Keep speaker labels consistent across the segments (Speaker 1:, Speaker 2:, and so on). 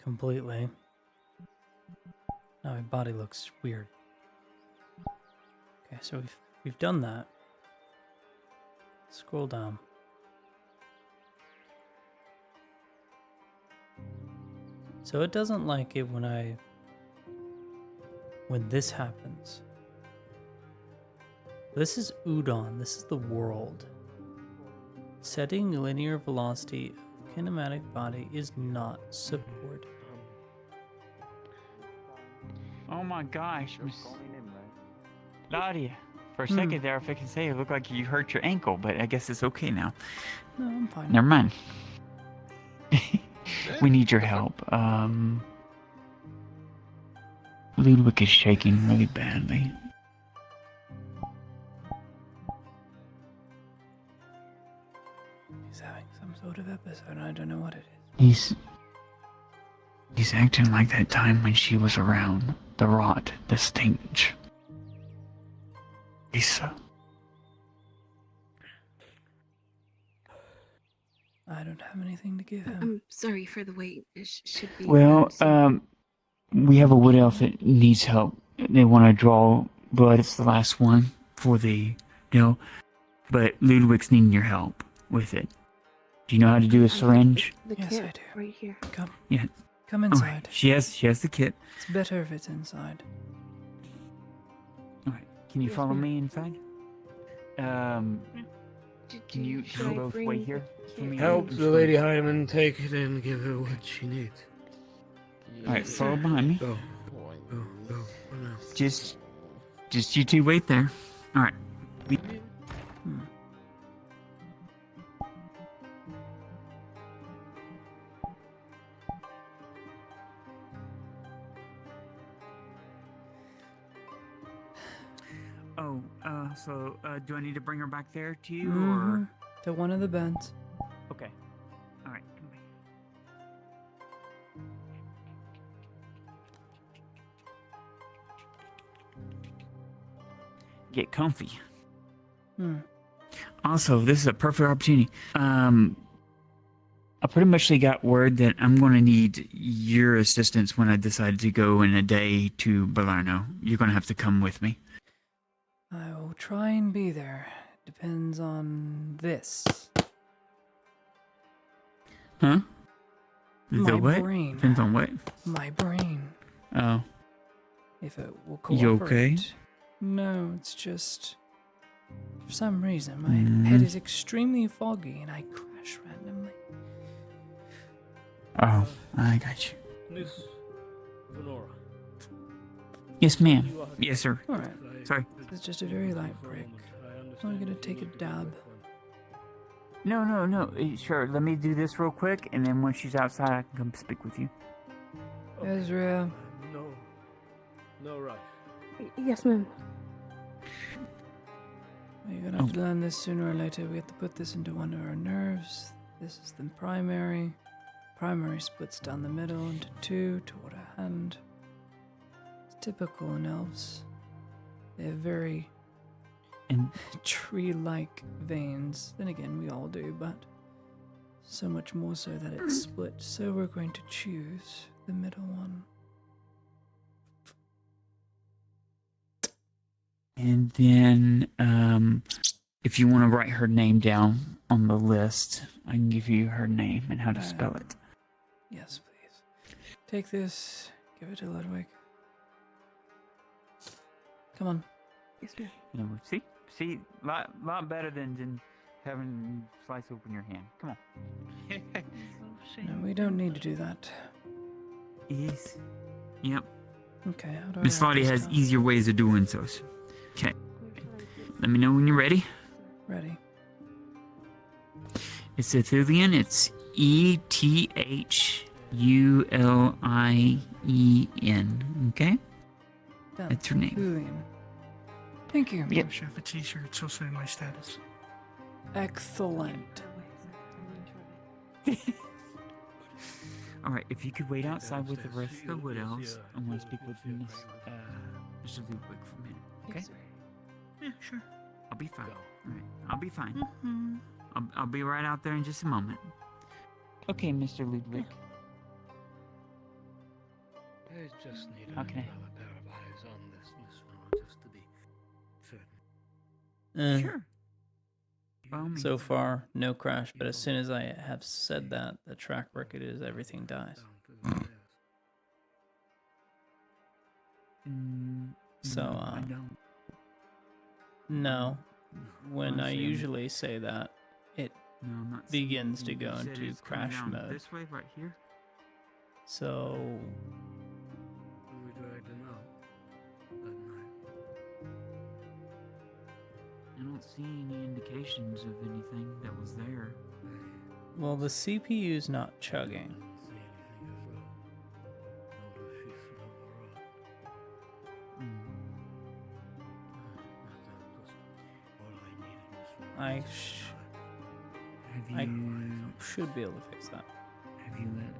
Speaker 1: completely. Now my body looks weird. Okay, so we've done that. Scroll down. So it doesn't like it when this happens. This is Udon. This is the world. Setting linear velocity of kinematic body is not supported.
Speaker 2: Oh my gosh, Miss Nadia. For a second there, if I can say, it looked like you hurt your ankle, but I guess it's okay now.
Speaker 1: No, I'm fine.
Speaker 2: Never mind. We need your help. Ludwig is shaking really badly.
Speaker 1: He's having some sort of episode. I don't know what it is.
Speaker 2: He's acting like that time when she was around. The rot, the stench. Lisa.
Speaker 1: I don't have anything to give him.
Speaker 3: I'm sorry for the wait. It should be.
Speaker 2: Well, we have a wood elf that needs help. They want to draw blood. It's the last one for the, but Ludwig's needing your help with it. Do you know how to do a syringe?
Speaker 3: The
Speaker 1: Yes,
Speaker 3: kit
Speaker 1: I do.
Speaker 3: right here.
Speaker 1: Come.
Speaker 2: Yeah.
Speaker 1: Come
Speaker 2: All
Speaker 1: inside.
Speaker 2: right. She has the kit.
Speaker 1: It's better if it's inside.
Speaker 2: All right. Can you
Speaker 3: Yes,
Speaker 2: follow
Speaker 3: ma'am.
Speaker 2: me inside? Can you
Speaker 3: Should I
Speaker 2: both
Speaker 3: bring
Speaker 2: wait here
Speaker 3: the
Speaker 2: for
Speaker 3: kit?
Speaker 2: me?
Speaker 4: Help the Lady Hyman take it and give her what she needs.
Speaker 2: All right, follow behind me.
Speaker 4: Go. Go. Go. Go now.
Speaker 2: Just you two wait there. All right. Oh, so do I need to bring her back there to you, or?
Speaker 1: To one of the beds.
Speaker 2: Okay. All right. Come Get comfy. Also, this is a perfect opportunity. I pretty much got word that I'm going to need your assistance when I decide to go in a day to Balarno. You're going to have to come with me.
Speaker 1: I will try and be there. Depends on this.
Speaker 2: Huh?
Speaker 1: My
Speaker 2: what?
Speaker 1: brain.
Speaker 2: Depends on what?
Speaker 1: My brain.
Speaker 2: Oh.
Speaker 1: If it will cooperate.
Speaker 2: You okay?
Speaker 1: No, it's just... For some reason, my head is extremely foggy and I crash randomly.
Speaker 2: Oh, I got you.
Speaker 4: Miss Venora.
Speaker 2: Yes, ma'am. Yes, sir.
Speaker 1: Alright,
Speaker 2: Sorry.
Speaker 1: it's just a very light break. I'm gonna take a dab.
Speaker 2: No. Sure, let me do this real quick, and then when she's outside, I can come speak with you.
Speaker 1: Ezra.
Speaker 4: No rush.
Speaker 3: Yes, ma'am.
Speaker 1: You're gonna have to learn this sooner or later. We have to put this into one of our nerves. This is the primary. Primary splits down the middle into two toward a hand. It's typical in elves. They have very tree-like veins. Then again, we all do, but so much more so that it's split. So we're going to choose the middle one.
Speaker 2: And then, if you want to write her name down on the list, I can give you her name and how to spell it.
Speaker 1: Yes, please. Take this. Give it to Ludwig. Come on.
Speaker 3: Yes, ma'am.
Speaker 2: And see, lot better than having slice open your hand. Come on.
Speaker 1: No, we don't need to do that.
Speaker 2: Yes. Yep.
Speaker 1: Okay, how do I
Speaker 2: Miss
Speaker 1: write
Speaker 2: Lottie
Speaker 1: this
Speaker 2: has
Speaker 1: down?
Speaker 2: easier ways of doing so. Okay. Let me know when you're ready.
Speaker 1: Ready.
Speaker 2: It's Ethilian. It's ETHULIEN. Okay?
Speaker 1: Done.
Speaker 2: That's her name.
Speaker 1: Julian. Thank you.
Speaker 2: Yep.
Speaker 4: I wish I have a t-shirt so say my status.
Speaker 1: Excellent.
Speaker 2: Alright, if you could wait outside with the rest of the wood elves, I want to speak with Mr. Ludwig for a minute. Okay?
Speaker 3: Yes, sir.
Speaker 2: Yeah, sure. I'll be fine. Alright, I'll be fine. I'll be right out there in just a moment. Okay, Mr. Ludwig.
Speaker 4: I just need
Speaker 2: Okay.
Speaker 4: another pair of eyes on this road just to be certain.
Speaker 2: Sure. By all means.
Speaker 1: So far, no crash, but as soon as I have said that, the track record is everything dies.
Speaker 4: Down to the stairs.
Speaker 1: So,
Speaker 2: I don't.
Speaker 1: No. When I
Speaker 2: Honestly,
Speaker 1: usually say that, it
Speaker 2: No, I'm not seeing
Speaker 1: begins to
Speaker 2: anything.
Speaker 1: go
Speaker 2: They said
Speaker 1: into
Speaker 2: it's coming
Speaker 1: crash
Speaker 2: down
Speaker 1: mode.
Speaker 2: This way, right here.
Speaker 1: So,
Speaker 4: When we dragged him out that night.
Speaker 2: I don't see any indications of anything that was there.
Speaker 1: well, the CPU's not chugging.
Speaker 4: Didn't see anything as well. Notice she smelled the rot. That was all I needed in this room.
Speaker 1: I
Speaker 4: Just
Speaker 1: sh-
Speaker 4: time.
Speaker 2: Have
Speaker 1: I
Speaker 2: you
Speaker 1: should be able to fix that.
Speaker 2: have you let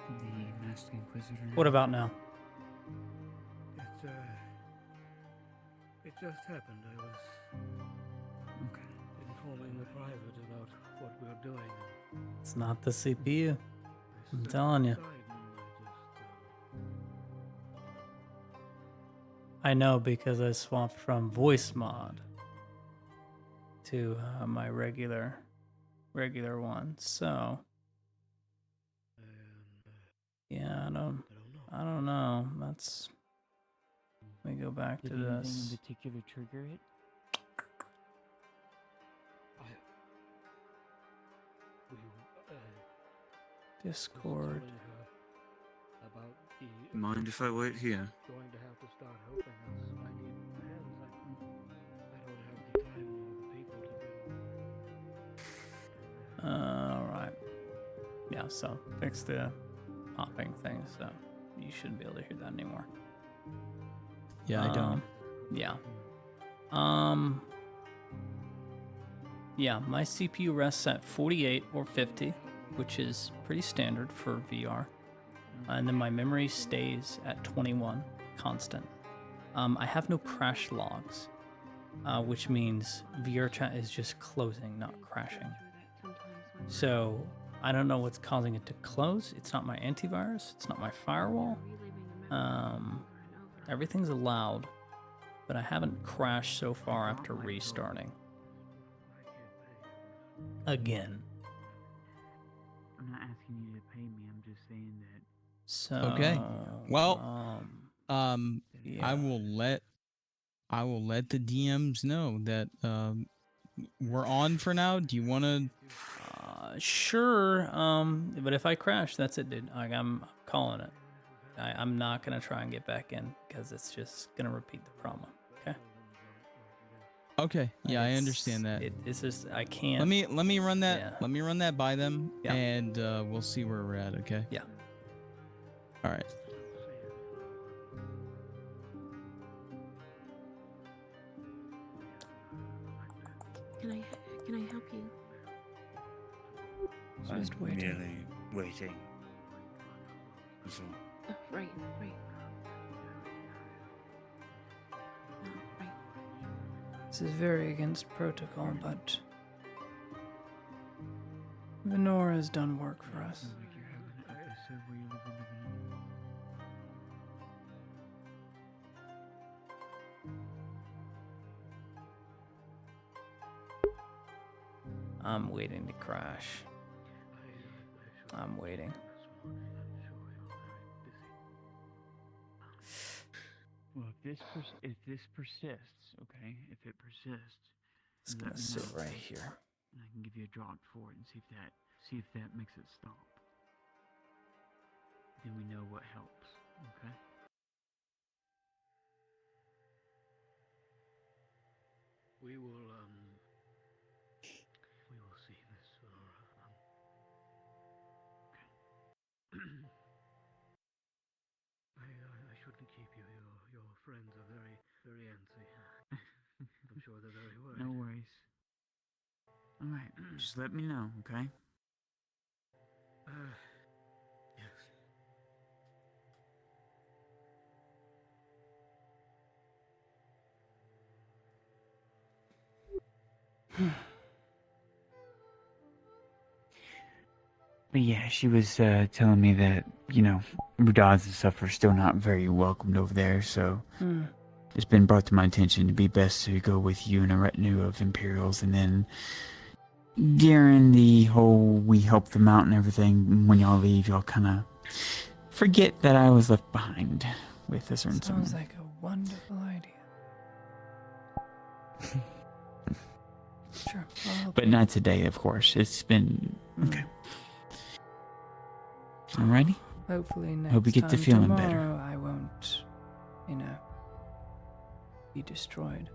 Speaker 2: the Masked Inquisitor know?
Speaker 1: What about now?
Speaker 4: It just happened. I was
Speaker 2: Okay.
Speaker 4: informing the private about what we were doing.
Speaker 1: It's not the CPU.
Speaker 4: I
Speaker 1: I'm
Speaker 4: stepped
Speaker 1: telling you.
Speaker 4: outside and
Speaker 1: I know because I swapped from voice mod to my regular one. So, yeah, I don't know. That's. Let me go back
Speaker 2: Did
Speaker 1: to
Speaker 2: anything
Speaker 1: this.
Speaker 2: in particular trigger it?
Speaker 1: Discord.
Speaker 4: About the
Speaker 5: Mind if I wait here?
Speaker 4: going to have to start helping us. I need hands. I don't have the time nor the people to do.
Speaker 1: Alright. Yeah, so fix the popping thing, so you shouldn't be able to hear that anymore.
Speaker 6: Yeah, I don't.
Speaker 1: Yeah. Yeah, my CPU rests at 48 or 50, which is pretty standard for VR. And then my memory stays at 21, constant. I have no crash logs, which means VRChat is just closing, not crashing. So I don't know what's causing it to close. It's not my antivirus. It's not my firewall. Everything's allowed, but I haven't crashed so far after restarting. Again.
Speaker 2: I'm not asking you to pay me. I'm just saying that.
Speaker 1: So.
Speaker 6: Okay. Well,
Speaker 1: yeah.
Speaker 6: I will let the DMs know that we're on for now. Do you want to?
Speaker 1: Sure. But if I crash, that's it, dude. Like, I'm calling it. I'm not gonna try and get back in because it's just gonna repeat the problem. Okay.
Speaker 6: Okay. Yeah, I
Speaker 1: It's-
Speaker 6: understand that.
Speaker 1: It's just I can't.
Speaker 6: Let me run that.
Speaker 1: Yeah.
Speaker 6: Let me run that by them,
Speaker 1: Yeah.
Speaker 6: and we'll see where we're at. Okay.
Speaker 1: Yeah.
Speaker 6: All right.
Speaker 3: Can I help you?
Speaker 1: Just
Speaker 5: I'm
Speaker 1: waiting.
Speaker 5: merely waiting. So,
Speaker 3: Right. Right.
Speaker 1: This is very against protocol, but Venora has done work for us.
Speaker 2: Sounds like you're having an episode where you live in the van.
Speaker 1: I'm waiting to crash. I'm waiting.
Speaker 2: Well, if this persists, okay, if it persists,
Speaker 1: It's
Speaker 2: let
Speaker 1: gonna
Speaker 2: me
Speaker 1: sit
Speaker 2: know,
Speaker 1: right here.
Speaker 2: and I can give you a drop for it and see if that makes it stop. Then we know what helps. Okay.
Speaker 4: We will see, Miss Sonora. I shouldn't keep you. Your friends are very, very antsy. I'm sure they're very worried.
Speaker 2: No worries. All right, just let me know, okay?
Speaker 4: Yes.
Speaker 2: But yeah, she was telling me that, Radaz and stuff are still not very welcomed over there, so
Speaker 1: Hmm.
Speaker 2: it's been brought to my attention to be best to go with you and a retinue of Imperials, and then during the whole we help them out and everything, when y'all leave, y'all kind of forget that I was left behind with a certain
Speaker 1: Sounds
Speaker 2: someone.
Speaker 1: like a wonderful idea. Sure, I'll help
Speaker 2: But
Speaker 1: you.
Speaker 2: not today, of course. It's been okay. Alrighty.
Speaker 1: Hopefully next
Speaker 2: Hope you get
Speaker 1: time
Speaker 2: to feeling
Speaker 1: tomorrow
Speaker 2: better.
Speaker 1: I won't, be destroyed.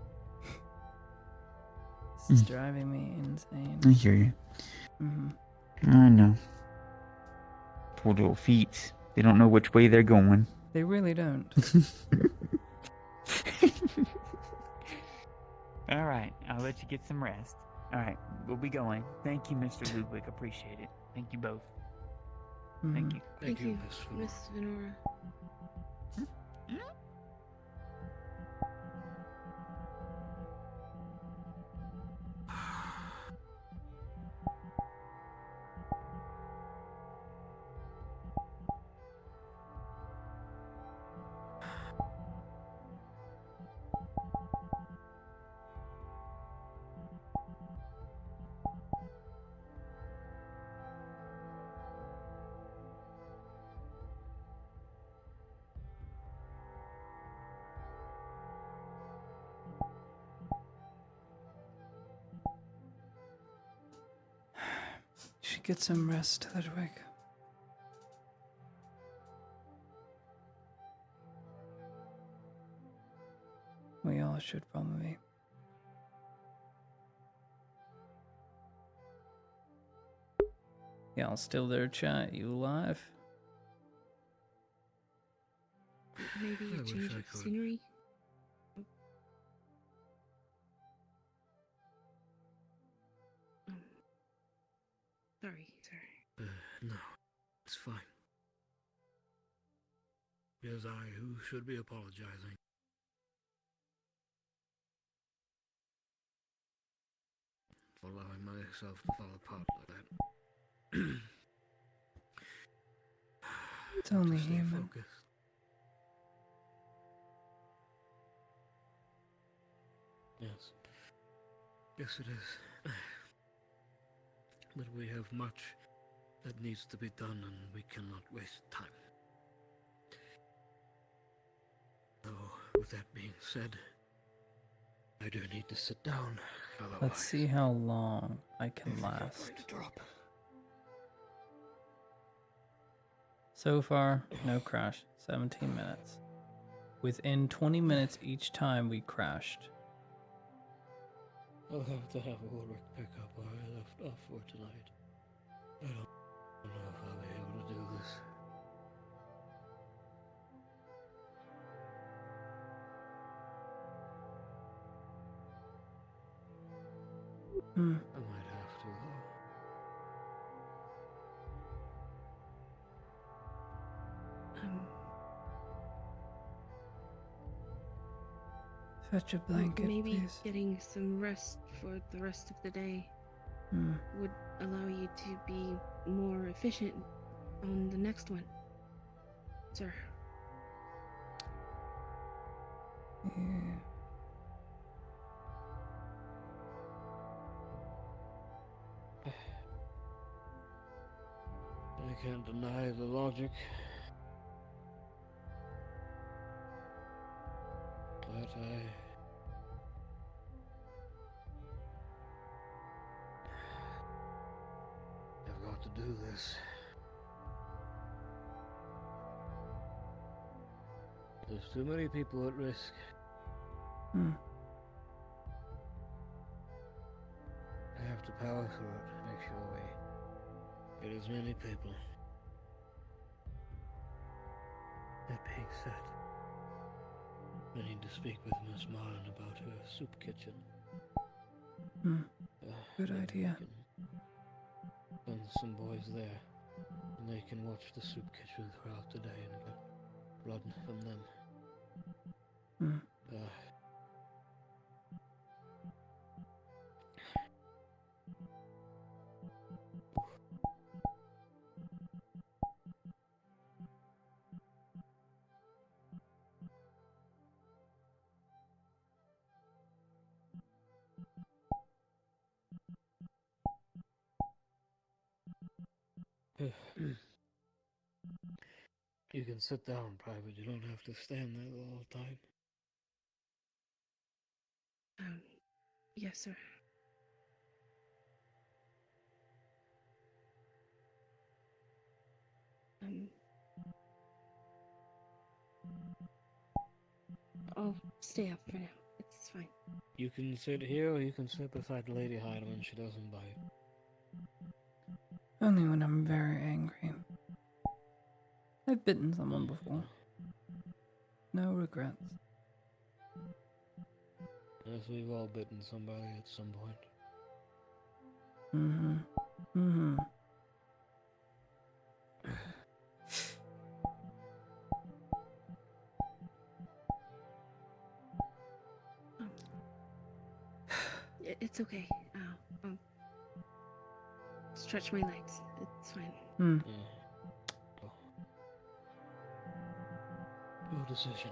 Speaker 1: This is driving me insane.
Speaker 2: I hear you.
Speaker 1: Hmm.
Speaker 2: I know. Poor little feet. They don't know which way they're going.
Speaker 1: They really don't.
Speaker 2: Alright, I'll let you get some rest. Alright, we'll be going. Thank you, Mr. Ludwig. Appreciate it. Thank you both. Thank
Speaker 1: Mhm.
Speaker 2: you.
Speaker 3: Thank you,
Speaker 4: Miss Venora.
Speaker 3: Miss Venora.
Speaker 1: You should get some rest, Ludwig. We all should probably. Y'all still there, chat? You alive?
Speaker 3: Maybe
Speaker 4: I
Speaker 3: a
Speaker 4: wish
Speaker 3: change
Speaker 4: I
Speaker 3: of
Speaker 4: could.
Speaker 3: scenery. Um, sorry, sir.
Speaker 4: No, it's fine. It is I who should be apologizing. For allowing myself to fall apart like that.
Speaker 1: It's
Speaker 4: Have to
Speaker 1: only
Speaker 4: stay
Speaker 1: human.
Speaker 4: focused. Yes. Yes, it is. But we have much that needs to be done, and we cannot waste time. So, with that being said, I do need to sit down. Otherwise,
Speaker 1: Let's see how long I can
Speaker 4: everything is
Speaker 1: last.
Speaker 4: going to drop.
Speaker 1: So far, no crash. 17 minutes. Within 20 minutes each time we crashed.
Speaker 4: I'll have to have Ulrich pick up where I left off for tonight. I don't know if I'll be able to do this.
Speaker 1: Hmm.
Speaker 4: I might have to, though.
Speaker 1: Fetch a blanket,
Speaker 3: Maybe
Speaker 1: please.
Speaker 3: getting some rest for the rest of the day
Speaker 1: Hmm.
Speaker 3: would allow you to be more efficient on the next one, sir.
Speaker 1: Yeah.
Speaker 4: I can't deny the logic. But I've got to do this. There's too many people at risk.
Speaker 1: Hmm.
Speaker 4: I have to power through it to make sure we get as many people. That being said, I need to speak with Miss Martin about her soup kitchen.
Speaker 1: Hmm. Good
Speaker 4: Maybe we
Speaker 1: idea.
Speaker 4: can send some boys there, and they can watch the soup kitchen throughout the day and get blood from them.
Speaker 1: Hmm.
Speaker 4: You can sit down, Private. You don't have to stand there the whole time.
Speaker 3: Yes, sir. I'll stay up for now. It's fine.
Speaker 4: You can sit here or you can sit beside Lady Hyde when she doesn't bite.
Speaker 1: Only when I'm very angry. I've bitten someone before. No regrets.
Speaker 4: Yes, we've all bitten somebody at some point.
Speaker 1: Mm-hmm. Mm-hmm.
Speaker 3: It's okay. I'll stretch my legs. It's fine.
Speaker 1: Hmm.
Speaker 4: Your decision.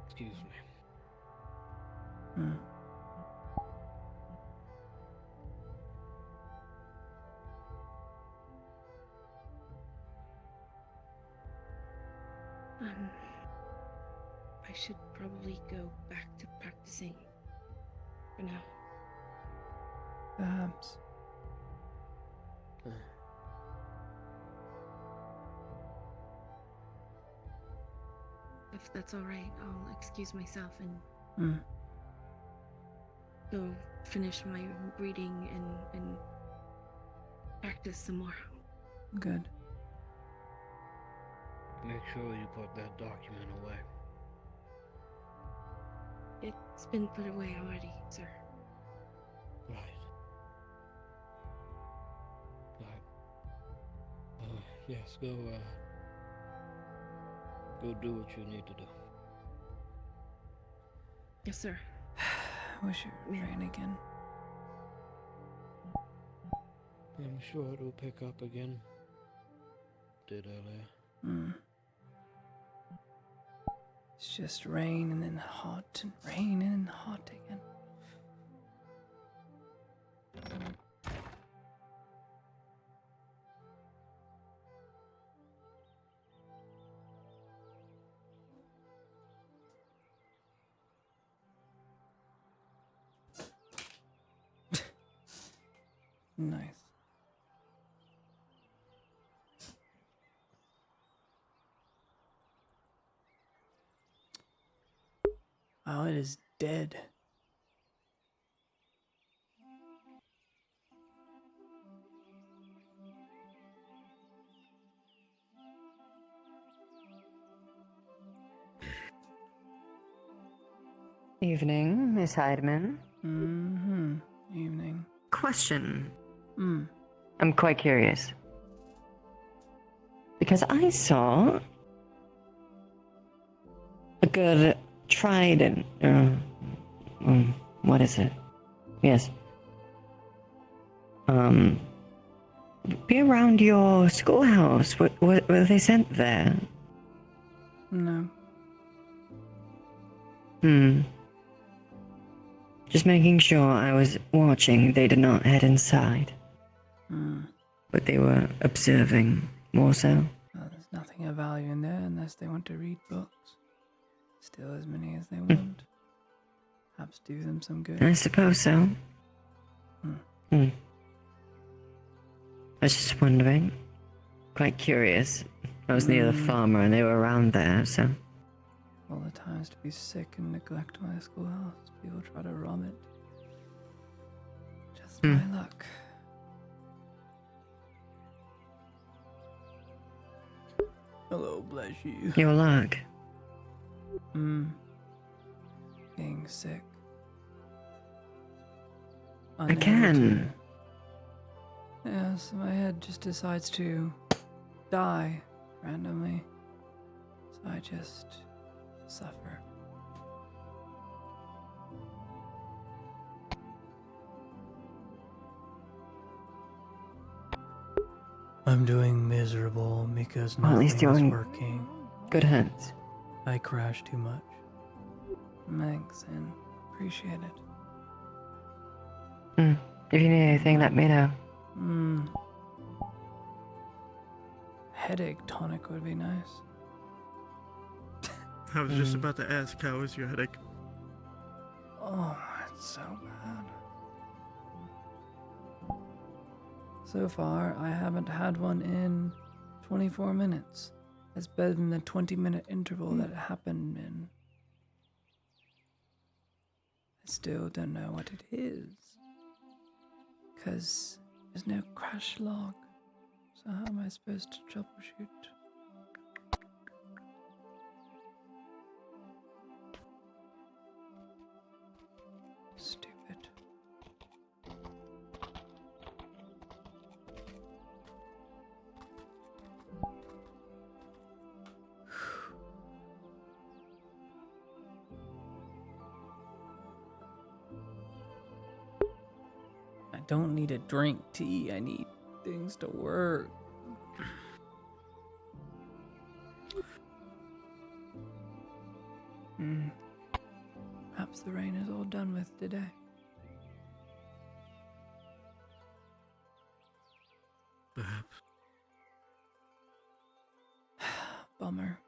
Speaker 4: Excuse me.
Speaker 1: Hmm.
Speaker 3: I should probably go back to practicing for now.
Speaker 1: Perhaps.
Speaker 3: If that's all right, I'll excuse myself and
Speaker 1: Hmm.
Speaker 3: go finish my reading and practice some more.
Speaker 1: Good.
Speaker 4: Make sure you put that document away.
Speaker 3: It's been put away already, sir.
Speaker 4: Right. Right. Yes, go do what you need to do.
Speaker 3: Yes, sir.
Speaker 1: I wish it would rain again.
Speaker 4: I'm sure it'll pick up again. Did earlier.
Speaker 1: Hmm. It's just rain and then hot and rain and hot again. Nice. Oh, it is dead.
Speaker 7: Evening, Miss Heidemann.
Speaker 1: Mm-hmm. Evening.
Speaker 7: Question.
Speaker 1: Hmm.
Speaker 7: I'm quite curious. Because I saw a good trident. What is it? Yes. Be around your schoolhouse. Were they sent there?
Speaker 1: No.
Speaker 7: Just making sure I was watching. They did not head inside.
Speaker 1: Hmm.
Speaker 7: But they were observing more so.
Speaker 1: Well, there's nothing of value in there unless they want to read books. Steal as many as they want. Perhaps do them some good.
Speaker 7: I suppose so. I was just wondering. Quite curious. I was near the farmer and they were around there, so.
Speaker 1: All the times to be sick and neglect my schoolhouse. People try to rob it. Just my luck. Hello, bless you.
Speaker 7: Your luck.
Speaker 1: Being sick.
Speaker 7: I can.
Speaker 1: Yeah, so my head just decides to die randomly. So I just suffer. I'm doing miserable because
Speaker 7: Well, at least
Speaker 1: nothing is
Speaker 7: you're in
Speaker 1: working.
Speaker 7: good hands.
Speaker 1: I crash too much. Thanks, and appreciate it.
Speaker 7: If you need anything, let me know.
Speaker 1: Headache tonic would be nice.
Speaker 8: I was just about to ask, how is your headache?
Speaker 1: Oh, it's so bad. So far, I haven't had one in 24 minutes. That's better than the 20-minute interval that it happened in. I still don't know what it is. Because there's no crash log. So how am I supposed to troubleshoot? Stupid. I don't need to drink tea. I need things to work. Perhaps the rain is all done with today.
Speaker 4: Perhaps.
Speaker 1: Bummer.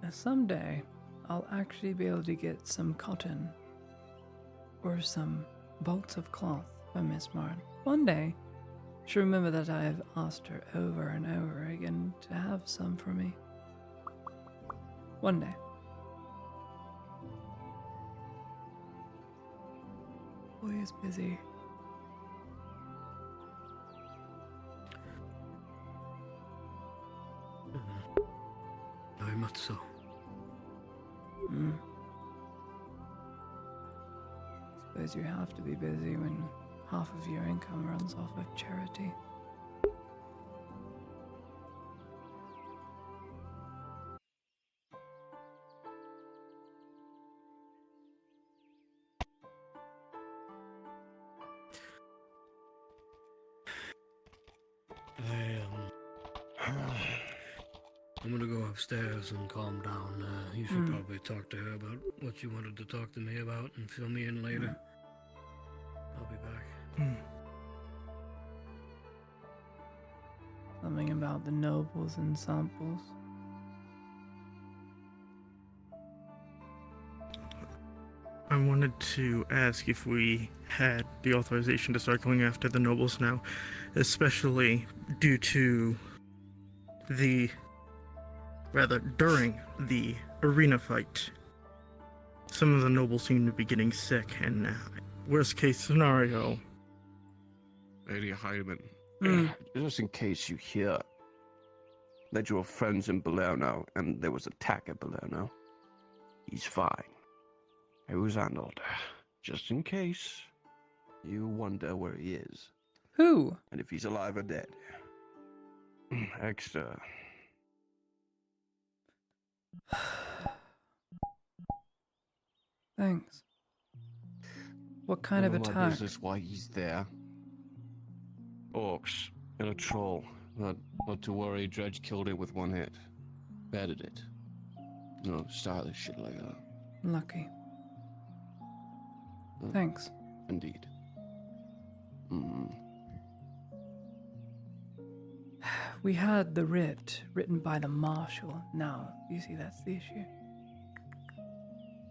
Speaker 1: Now someday, I'll actually be able to get some cotton or some bolts of cloth from Miss Martin. One day, she'll remember that I have asked her over and over again to have some for me. One day. Boy is busy.
Speaker 4: Very much so.
Speaker 1: Suppose you have to be busy when half of your income runs off of charity.
Speaker 4: I'm gonna go upstairs and calm down. You should probably talk to her about what you wanted to talk to me about and fill me in later. I'll be back.
Speaker 1: Something about the nobles and samples.
Speaker 8: I wanted to ask if we had the authorization to start going after the nobles now, especially due to during the arena fight. Some of the nobles seem to be getting sick, and worst case scenario.
Speaker 9: Lady Heidemann, just in case you hear that your friend's in Palermo and there was attack at Palermo, he's fine. It was handled. Just in case you wonder where he is.
Speaker 1: Who?
Speaker 9: And if he's alive or dead. Extra.
Speaker 1: Thanks. What kind of
Speaker 9: None my
Speaker 1: attack?
Speaker 9: business why he's there. Orcs and a troll. Not to worry, Dredge killed it with one hit. Bedded it. No, stylish shit like that.
Speaker 1: Lucky. Thanks.
Speaker 9: Indeed.
Speaker 1: We had the writ written by the marshal. Now, you see, that's the issue.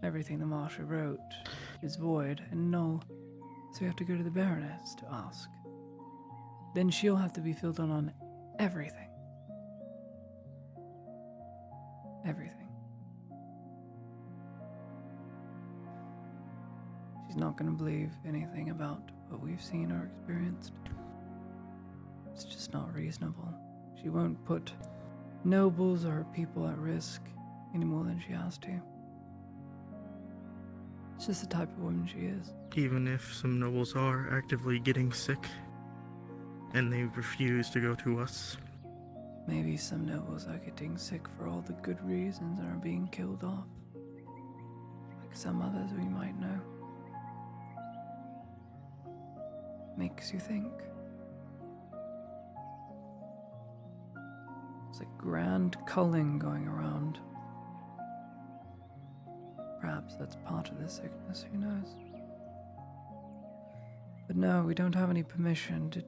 Speaker 1: Everything the marshal wrote is void and null, so we have to go to the Baroness to ask. Then she'll have to be filled in on everything. Everything. She's not going to believe anything about what we've seen or experienced. It's just not reasonable. She won't put nobles or her people at risk any more than she has to. It's just the type of woman she is.
Speaker 8: Even if some nobles are actively getting sick and they refuse to go to us.
Speaker 1: Maybe some nobles are getting sick for all the good reasons and are being killed off. Like some others we might know. Makes you think. It's a grand culling going around. Perhaps that's part of the sickness, who knows? But no, we don't have any permission to,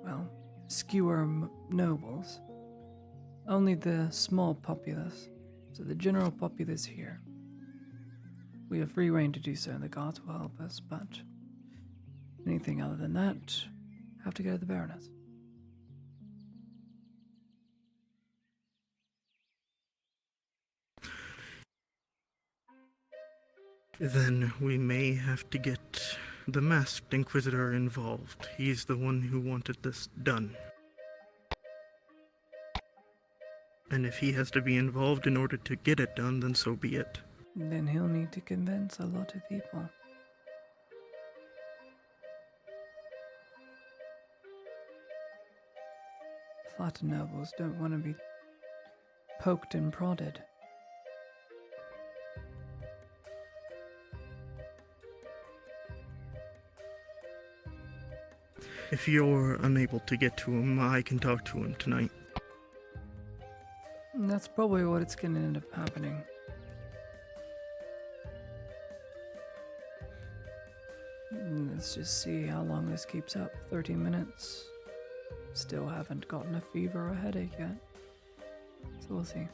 Speaker 1: well, skewer nobles. Only the small populace. So the general populace here. We have free reign to do so, and the gods will help us, but anything other than that, have to go to the Baroness.
Speaker 8: Then we may have to get the Masked Inquisitor involved. He's the one who wanted this done. And if he has to be involved in order to get it done, then so be it.
Speaker 1: Then he'll need to convince a lot of people. A lot of nobles don't want to be poked and prodded.
Speaker 8: If you're unable to get to him, I can talk to him tonight.
Speaker 1: And that's probably what it's going to end up happening. Let's just see how long this keeps up. 30 minutes. Still haven't gotten a fever or a headache yet. So we'll see.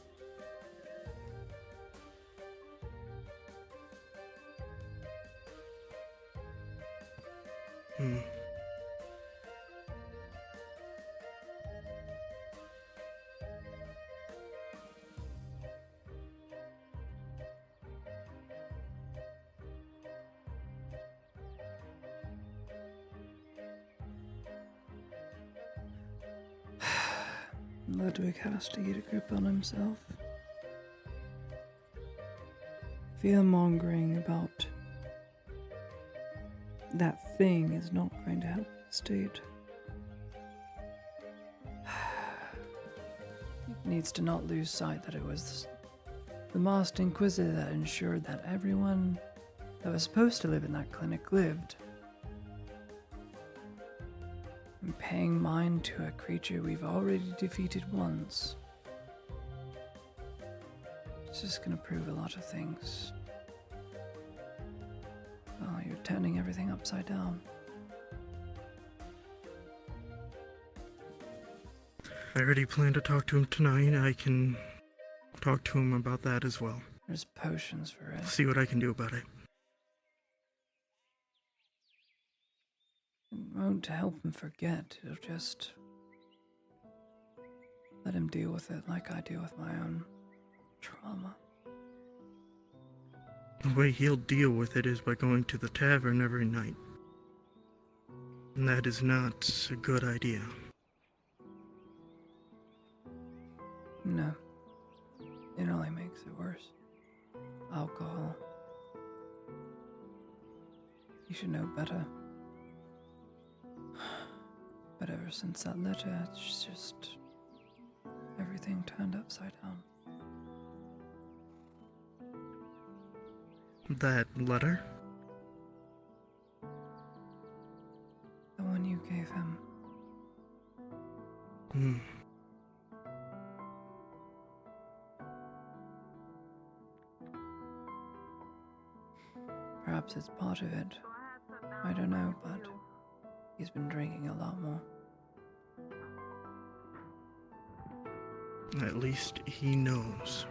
Speaker 1: Ludwig has to get a grip on himself. Fear-mongering about that thing is not going to help the state. He needs to not lose sight that it was the Masked Inquisitor that ensured that everyone that was supposed to live in that clinic lived. And paying mind to a creature we've already defeated once. It's just gonna prove a lot of things. Oh, you're turning everything upside down.
Speaker 8: I already plan to talk to him tonight. I can talk to him about that as well.
Speaker 1: There's potions for it.
Speaker 8: See what I can do about it.
Speaker 1: It won't help him forget. It'll just let him deal with it like I deal with my own trauma.
Speaker 8: The way he'll deal with it is by going to the tavern every night. And that is not a good idea.
Speaker 1: No. It only makes it worse. Alcohol. You should know better. But ever since that letter, it's just everything turned upside down.
Speaker 8: That letter?
Speaker 1: The one you gave him. Perhaps it's part of it. I don't know, but he's been drinking a lot more.
Speaker 8: At least he knows.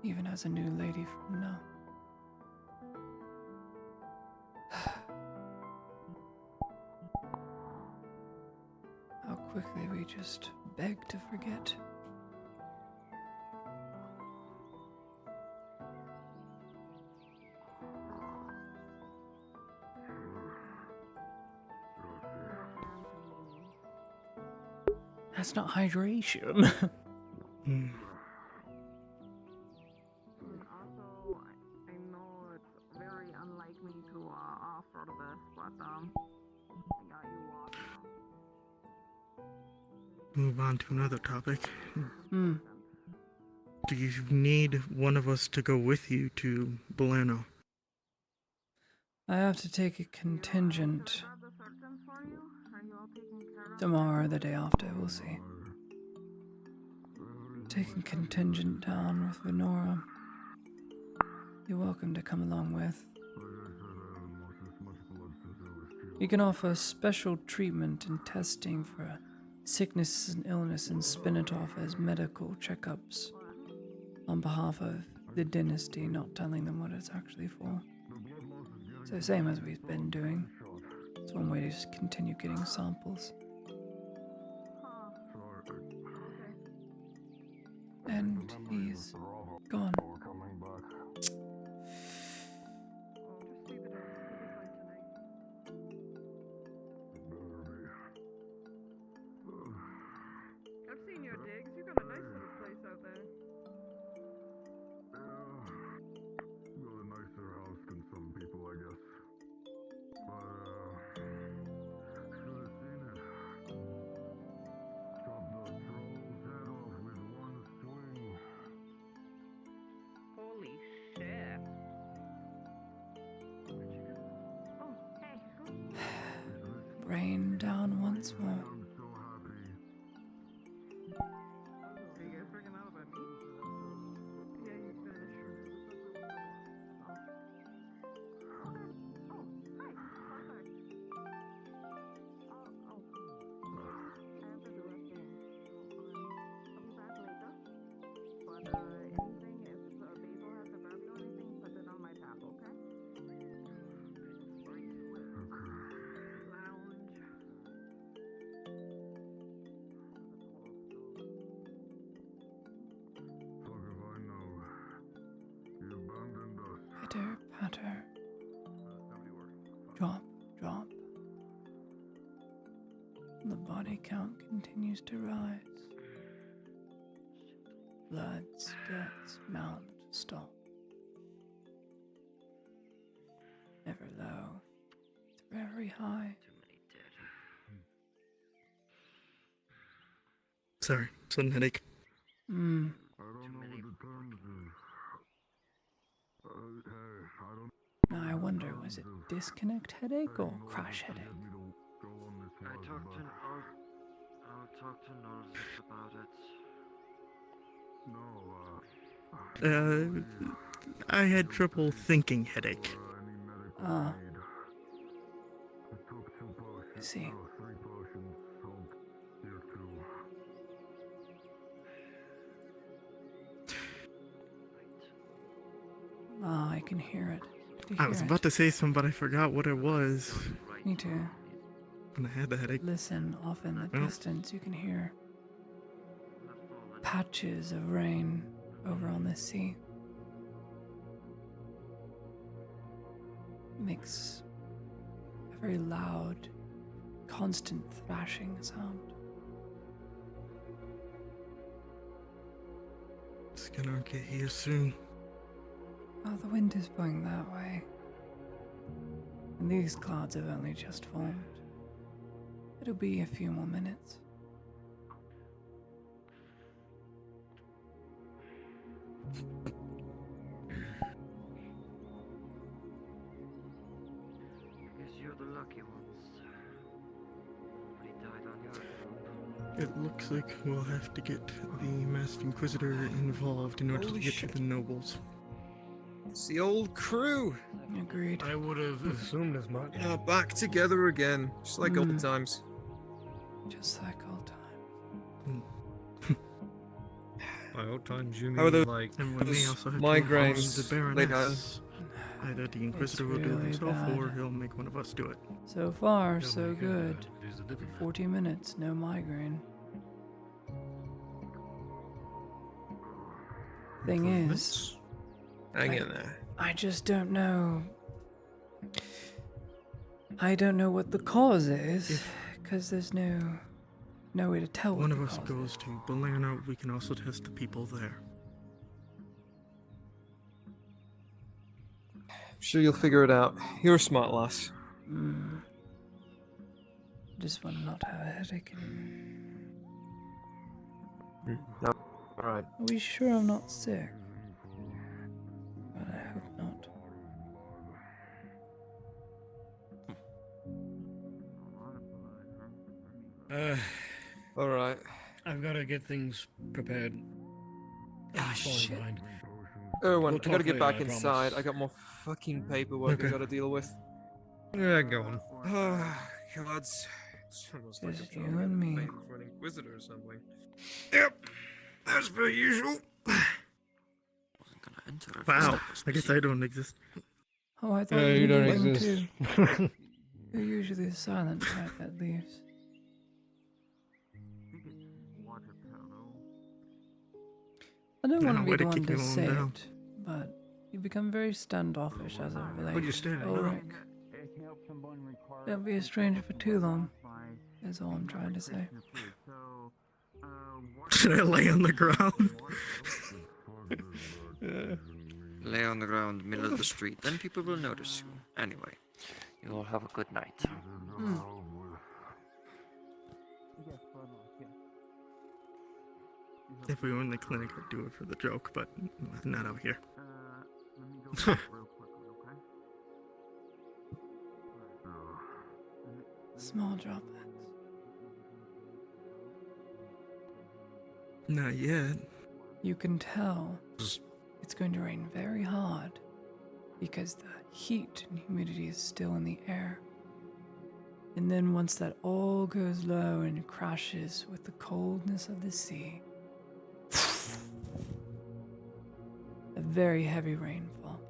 Speaker 1: Even as a new lady from now. How quickly we just beg to forget. That's not hydration.
Speaker 8: Move on to another topic.
Speaker 1: Hmm.
Speaker 8: Do you need one of us to go with you to Bolano?
Speaker 1: I have to take a contingent. Tomorrow or the day after, we'll see. Taking contingent down with Venora. You're welcome to come along with. You can offer special treatment and testing for sicknesses and illness and spin it off as medical checkups on behalf of the dynasty, not telling them what it's actually for. So same as we've been doing. It's one way to just continue getting samples. And he's gone.
Speaker 10: I've seen your digs. You got a nice little place out there.
Speaker 11: Got a nicer house than some people, I guess. But, should have seen it. Chop the troll's head off with one swing.
Speaker 10: Holy shit. Where'd you go? Oh, hey.
Speaker 1: Brain down once more.
Speaker 11: I'm so happy.
Speaker 10: Are you guys freaking out about me? Yeah, you finished. Oh, hi. Perfect. I have to do a thing. I'll be back later. But, anything, if Basil has to grab you or anything, put it on my tab, okay? Lounge.
Speaker 11: Fuck if I know. You abandoned us.
Speaker 1: Pitter patter. Drop, drop. The body count continues to rise. Blood, stats, mount, stop. Never low. It's very high.
Speaker 8: Sorry, sudden headache.
Speaker 11: I don't know what the terms is. Hey, I don't
Speaker 1: Now I wonder, was it disconnect headache or crash headache?
Speaker 11: get me to go on this
Speaker 5: I
Speaker 11: was,
Speaker 5: talked
Speaker 11: but
Speaker 5: to. I'll talk to Norris about it.
Speaker 11: no,
Speaker 8: I had trouble thinking headache.
Speaker 11: any medical
Speaker 1: Ah.
Speaker 11: aid. I took 2 potions.
Speaker 1: I see.
Speaker 11: No, 3 potions. Hold here 2.
Speaker 1: Ah, I can hear it. Do you
Speaker 8: I
Speaker 1: hear
Speaker 8: was
Speaker 1: it?
Speaker 8: about to say something, but I forgot what it was
Speaker 1: Me too.
Speaker 8: when I had the headache.
Speaker 1: Listen, off in the
Speaker 8: Oh.
Speaker 1: distance you can hear patches of rain over on the sea. Makes a very loud, constant thrashing sound.
Speaker 8: It's gonna get here soon.
Speaker 1: Oh, the wind is blowing that way. And these clouds have only just formed. It'll be a few more minutes.
Speaker 5: Guess you're the lucky ones. Nobody died on your.
Speaker 8: It looks like we'll have to get the Masked Inquisitor involved in order
Speaker 12: Holy
Speaker 8: to get
Speaker 12: shit.
Speaker 8: to the nobles.
Speaker 12: It's the old crew.
Speaker 1: Agreed.
Speaker 4: I would have assumed as much.
Speaker 12: Yeah, back together again, just like old times.
Speaker 1: Just like old times.
Speaker 4: By old times, you
Speaker 12: How are
Speaker 4: mean
Speaker 12: those-
Speaker 4: like.
Speaker 8: And we may
Speaker 12: Those
Speaker 8: also have to
Speaker 12: migraines
Speaker 8: inform the
Speaker 12: laid
Speaker 8: Baroness. Either the Inquisitor will do it
Speaker 1: really
Speaker 8: himself, or
Speaker 1: bad.
Speaker 8: he'll make one of us do it.
Speaker 1: So far,
Speaker 4: Don't
Speaker 1: so
Speaker 4: make it
Speaker 1: good.
Speaker 4: bad, it is a different matter.
Speaker 1: 40 minutes, no migraine. Thing is,
Speaker 8: Improvements?
Speaker 12: Hang in there.
Speaker 1: I just don't know. I don't know what the cause is, because there's no way to tell what
Speaker 8: One
Speaker 1: the
Speaker 8: of us
Speaker 1: cause
Speaker 8: goes
Speaker 1: is.
Speaker 8: to Bolano, we can also test the people there.
Speaker 12: I'm sure you'll figure it out. You're a smart lass.
Speaker 1: Mm. I just want to not have a headache anymore.
Speaker 12: No. Alright.
Speaker 1: Are we sure I'm not sick? God, I hope not.
Speaker 12: Alright.
Speaker 4: I've got to get things prepared.
Speaker 1: Ah, shit.
Speaker 4: Behind.
Speaker 12: Erwin,
Speaker 4: We'll
Speaker 12: I gotta
Speaker 4: talk
Speaker 12: get
Speaker 4: later,
Speaker 12: back
Speaker 4: I promise.
Speaker 12: inside. I got more fucking paperwork I
Speaker 8: Okay.
Speaker 12: gotta deal with.
Speaker 4: Yeah, go on.
Speaker 12: Oh, God. It's almost like I'm
Speaker 1: Just
Speaker 12: trying
Speaker 1: you
Speaker 12: to get
Speaker 1: and me.
Speaker 12: fame for an inquisitor or something.
Speaker 4: Yep, as per usual.
Speaker 5: Wasn't gonna enter if
Speaker 8: Wow,
Speaker 5: Step was
Speaker 8: I guess
Speaker 5: busy.
Speaker 8: I don't exist.
Speaker 1: Oh, I thought
Speaker 6: you
Speaker 1: you
Speaker 6: don't
Speaker 1: were leaving
Speaker 6: exist.
Speaker 1: too. You're usually the silent type that leaves. I don't
Speaker 8: I
Speaker 1: want
Speaker 8: know
Speaker 1: to be
Speaker 8: why
Speaker 1: the
Speaker 8: to
Speaker 1: one
Speaker 8: kick
Speaker 1: to
Speaker 8: me while I'm
Speaker 1: say
Speaker 8: down.
Speaker 1: it, but you become very standoffish as it
Speaker 12: But
Speaker 1: relates
Speaker 12: you're
Speaker 1: to
Speaker 12: standing
Speaker 1: Ulrich.
Speaker 12: up.
Speaker 1: Don't be a stranger for too long, is all I'm trying to say.
Speaker 8: Should I lay on the ground?
Speaker 5: Lay on the ground, middle of the street, then people will notice you. Anyway, you all have a good night.
Speaker 1: Hmm.
Speaker 8: If we were in the clinic, I'd do it for the joke, but not out here.
Speaker 1: Small droplets.
Speaker 8: Not yet.
Speaker 1: You can tell it's going to rain very hard because the heat and humidity is still in the air. And then once that all goes low and crashes with the coldness of the sea, a very heavy rainfall.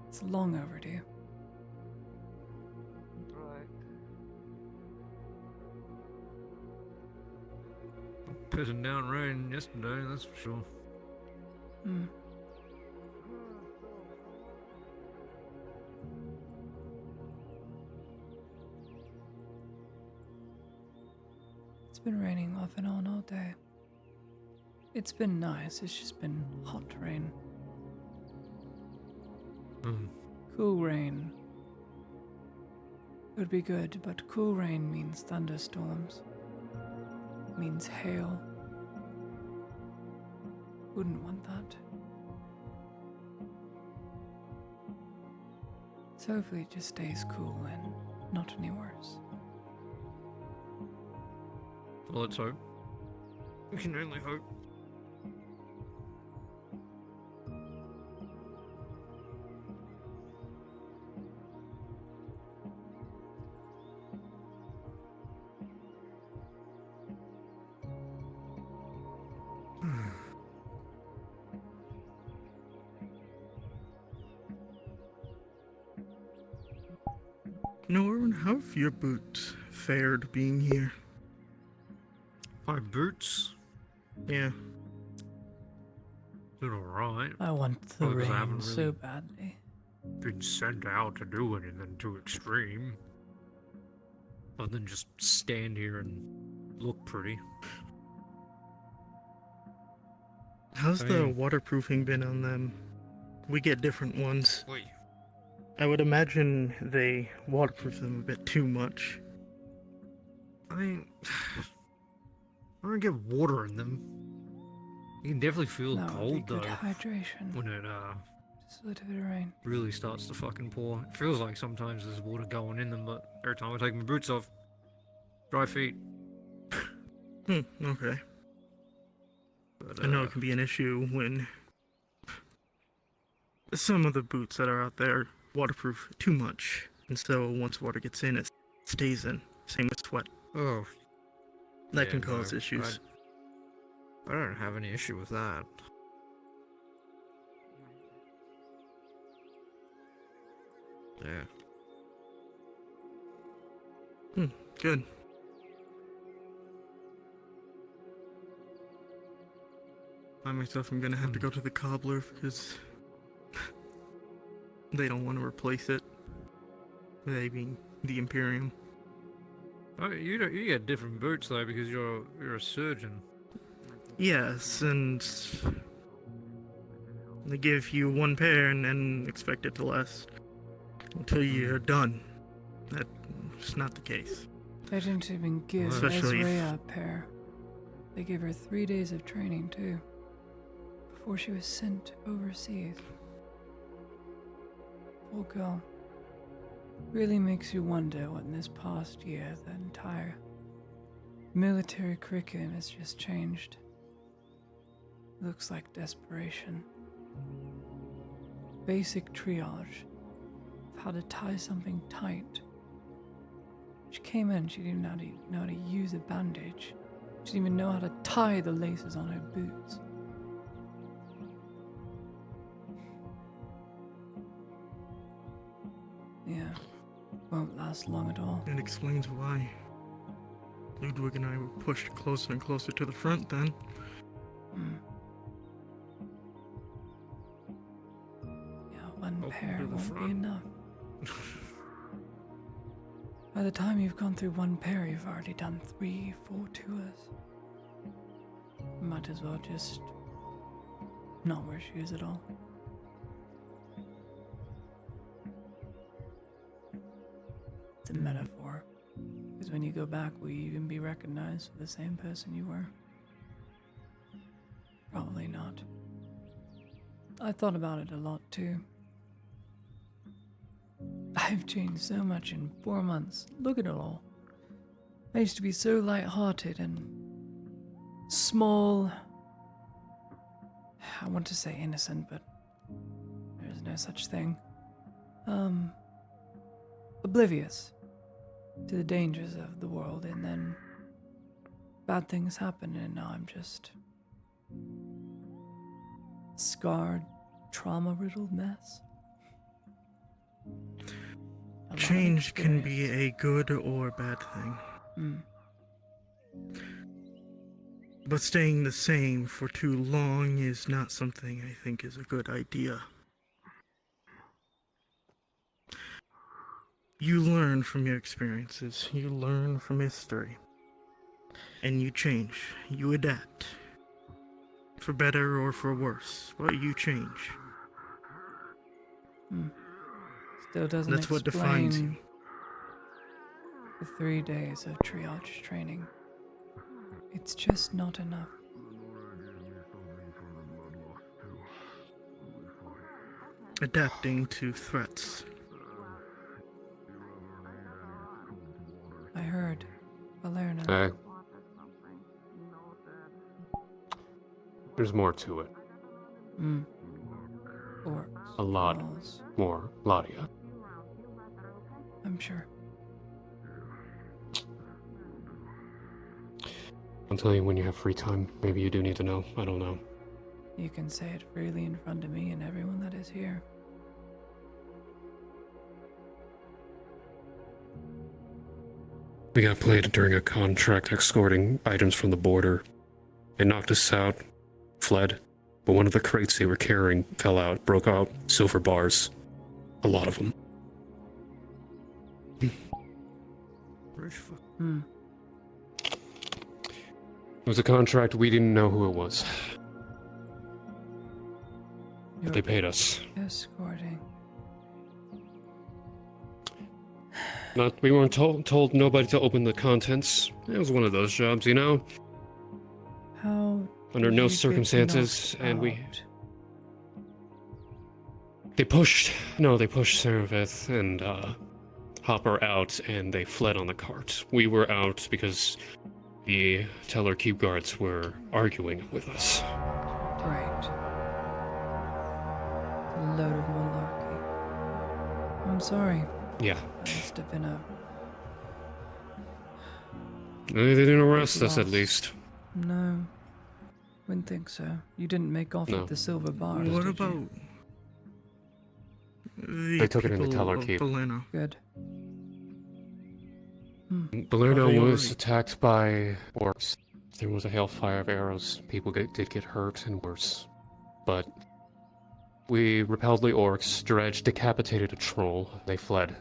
Speaker 1: It's long overdue.
Speaker 12: Right.
Speaker 4: Pissing down rain yesterday, that's for sure.
Speaker 1: Hmm. It's been raining off and on all day. It's been nice, it's just been hot rain. Cool rain would be good, but cool rain means thunderstorms. Means hail. Wouldn't want that. So hopefully it just stays cool and not any worse.
Speaker 4: Well, let's hope. We can only hope.
Speaker 8: Norman, how have your boots fared being here?
Speaker 4: My boots?
Speaker 8: Yeah.
Speaker 4: They're alright.
Speaker 1: I want the
Speaker 4: Well, 'cause I
Speaker 1: rain
Speaker 4: haven't
Speaker 1: so
Speaker 4: really
Speaker 1: badly.
Speaker 4: been sent out to do anything too extreme. Other than just stand here and look pretty.
Speaker 8: How's
Speaker 4: I
Speaker 8: the
Speaker 4: mean-
Speaker 8: waterproofing been on them? We get different ones.
Speaker 4: Wait.
Speaker 8: I would imagine they waterproof them a bit too much.
Speaker 4: I mean, I don't get water in them. You can definitely feel
Speaker 1: That would be
Speaker 4: cold
Speaker 1: good
Speaker 4: though
Speaker 1: hydration.
Speaker 4: when it
Speaker 1: Just a little bit of rain.
Speaker 4: really starts to fucking pour. It feels like sometimes there's water going in them, but every time I take my boots off, dry feet.
Speaker 8: Okay.
Speaker 4: But,
Speaker 8: I know it can be an issue when some of the boots that are out there waterproof too much, and so once water gets in, it stays in. Same with sweat.
Speaker 4: Oh.
Speaker 8: That
Speaker 4: yeah,
Speaker 8: can cause
Speaker 4: no,
Speaker 8: issues.
Speaker 4: I don't have any issue with that. Yeah.
Speaker 8: Good. I myself am gonna have to go to the cobbler because they don't want to replace it. They being the Imperium.
Speaker 4: Oh, you get different boots though because you're a surgeon.
Speaker 8: Yes, and they give you one pair and then expect it to last until you're done. That's not the case.
Speaker 1: They didn't even give
Speaker 8: Especially if-
Speaker 1: Ezra a pair. They gave her 3 days of training, too, before she was sent overseas. Poor girl. Really makes you wonder what in this past year the entire military curriculum has just changed. Looks like desperation. Basic triage of how to tie something tight. She came in, she didn't know how to use a bandage. She didn't even know how to tie the laces on her boots. Yeah, won't last long at all.
Speaker 8: It explains why Ludwig and I were pushed closer and closer to the front then.
Speaker 1: Yeah, one
Speaker 8: Welcome
Speaker 1: pair
Speaker 8: to the
Speaker 1: won't be
Speaker 8: front.
Speaker 1: enough. By the time you've gone through one pair, you've already done 3, 4 tours. Might as well just not wear shoes at all. It's a metaphor, because when you go back, will you even be recognized for the same person you were? Probably not. I thought about it a lot too. I've changed so much in 4 months. Look at it all. I used to be so light-hearted and small. I want to say innocent, but there's no such thing. Oblivious to the dangers of the world, and then bad things happen, and now I'm just scarred, trauma-riddled mess.
Speaker 8: Change can be a good or bad thing. But staying the same for too long is not something I think is a good idea. You learn from your experiences, you learn from history, and you change, you adapt. For better or for worse, but you change.
Speaker 1: Still doesn't
Speaker 8: That's what defines you.
Speaker 1: The 3 days of triage training. It's just not enough.
Speaker 8: Adapting to threats.
Speaker 1: I heard. Valerna.
Speaker 13: Hey. There's more to it.
Speaker 1: Or
Speaker 13: a lot more, Ladia.
Speaker 1: I'm sure.
Speaker 13: I'll tell you when you have free time. Maybe you do need to know. I don't know.
Speaker 1: You can say it freely in front of me and everyone that is here.
Speaker 13: We got played during a contract escorting items from the border. They knocked us out, fled, but one of the crates they were carrying fell out, broke out silver bars. A lot of them. It was a contract, we didn't know who it was. But they paid us.
Speaker 1: Escorting.
Speaker 13: We weren't told nobody to open the contents. It was one of those jobs, you know?
Speaker 1: How
Speaker 13: Under
Speaker 1: did
Speaker 13: no
Speaker 1: you get
Speaker 13: circumstances,
Speaker 1: knocked
Speaker 13: and we...
Speaker 1: out?
Speaker 13: They pushed Serapith and Hopper out, and they fled on the cart. We were out because the Teller Keep guards were arguing with us.
Speaker 1: Right. A load of malarkey. I'm sorry.
Speaker 13: Yeah.
Speaker 1: That must have been a...
Speaker 13: They didn't arrest us, at least.
Speaker 1: No. Wouldn't think so. You didn't make off
Speaker 13: No.
Speaker 1: with the silver bars,
Speaker 8: What
Speaker 1: did
Speaker 8: about
Speaker 1: you?
Speaker 8: the
Speaker 13: took it in the
Speaker 8: people
Speaker 13: Teller
Speaker 8: of
Speaker 13: Keep.
Speaker 8: Beleno?
Speaker 1: Good. Are
Speaker 13: Balerno
Speaker 1: they
Speaker 13: was
Speaker 1: alright?
Speaker 13: attacked by orcs. There was a hailfire of arrows. People did get hurt and worse. But we repelled the orcs, Dredge decapitated a troll. They fled.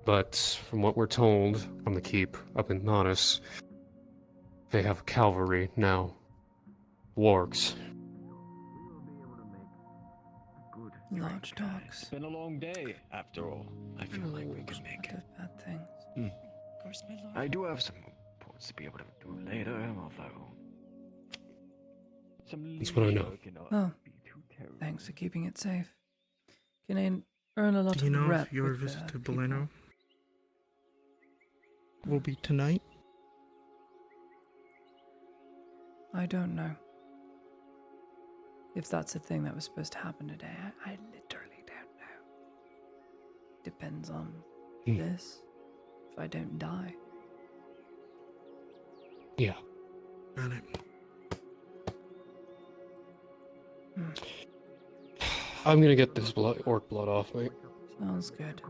Speaker 13: But from what we're told from the keep up in Manus, they have cavalry now. Wargs.
Speaker 1: Large dogs.
Speaker 14: It's been a long day, after all. I feel like we can make it.
Speaker 1: Bad things.
Speaker 10: Of course, my lord.
Speaker 9: I do have some reports to be able to do later, although some
Speaker 13: That's what I know.
Speaker 9: leisure cannot
Speaker 1: Oh,
Speaker 9: be too terrible.
Speaker 1: thanks for keeping it safe. Can I earn a lot
Speaker 8: Do you
Speaker 1: of
Speaker 8: know
Speaker 1: rep
Speaker 8: if your
Speaker 1: with
Speaker 8: visit to
Speaker 1: people?
Speaker 8: Boleno will be tonight?
Speaker 1: I don't know. If that's a thing that was supposed to happen today, I literally don't know. Depends on this. If I don't die.
Speaker 13: Yeah.
Speaker 8: Got it.
Speaker 13: I'm gonna get this orc blood off, mate.
Speaker 1: Sounds good.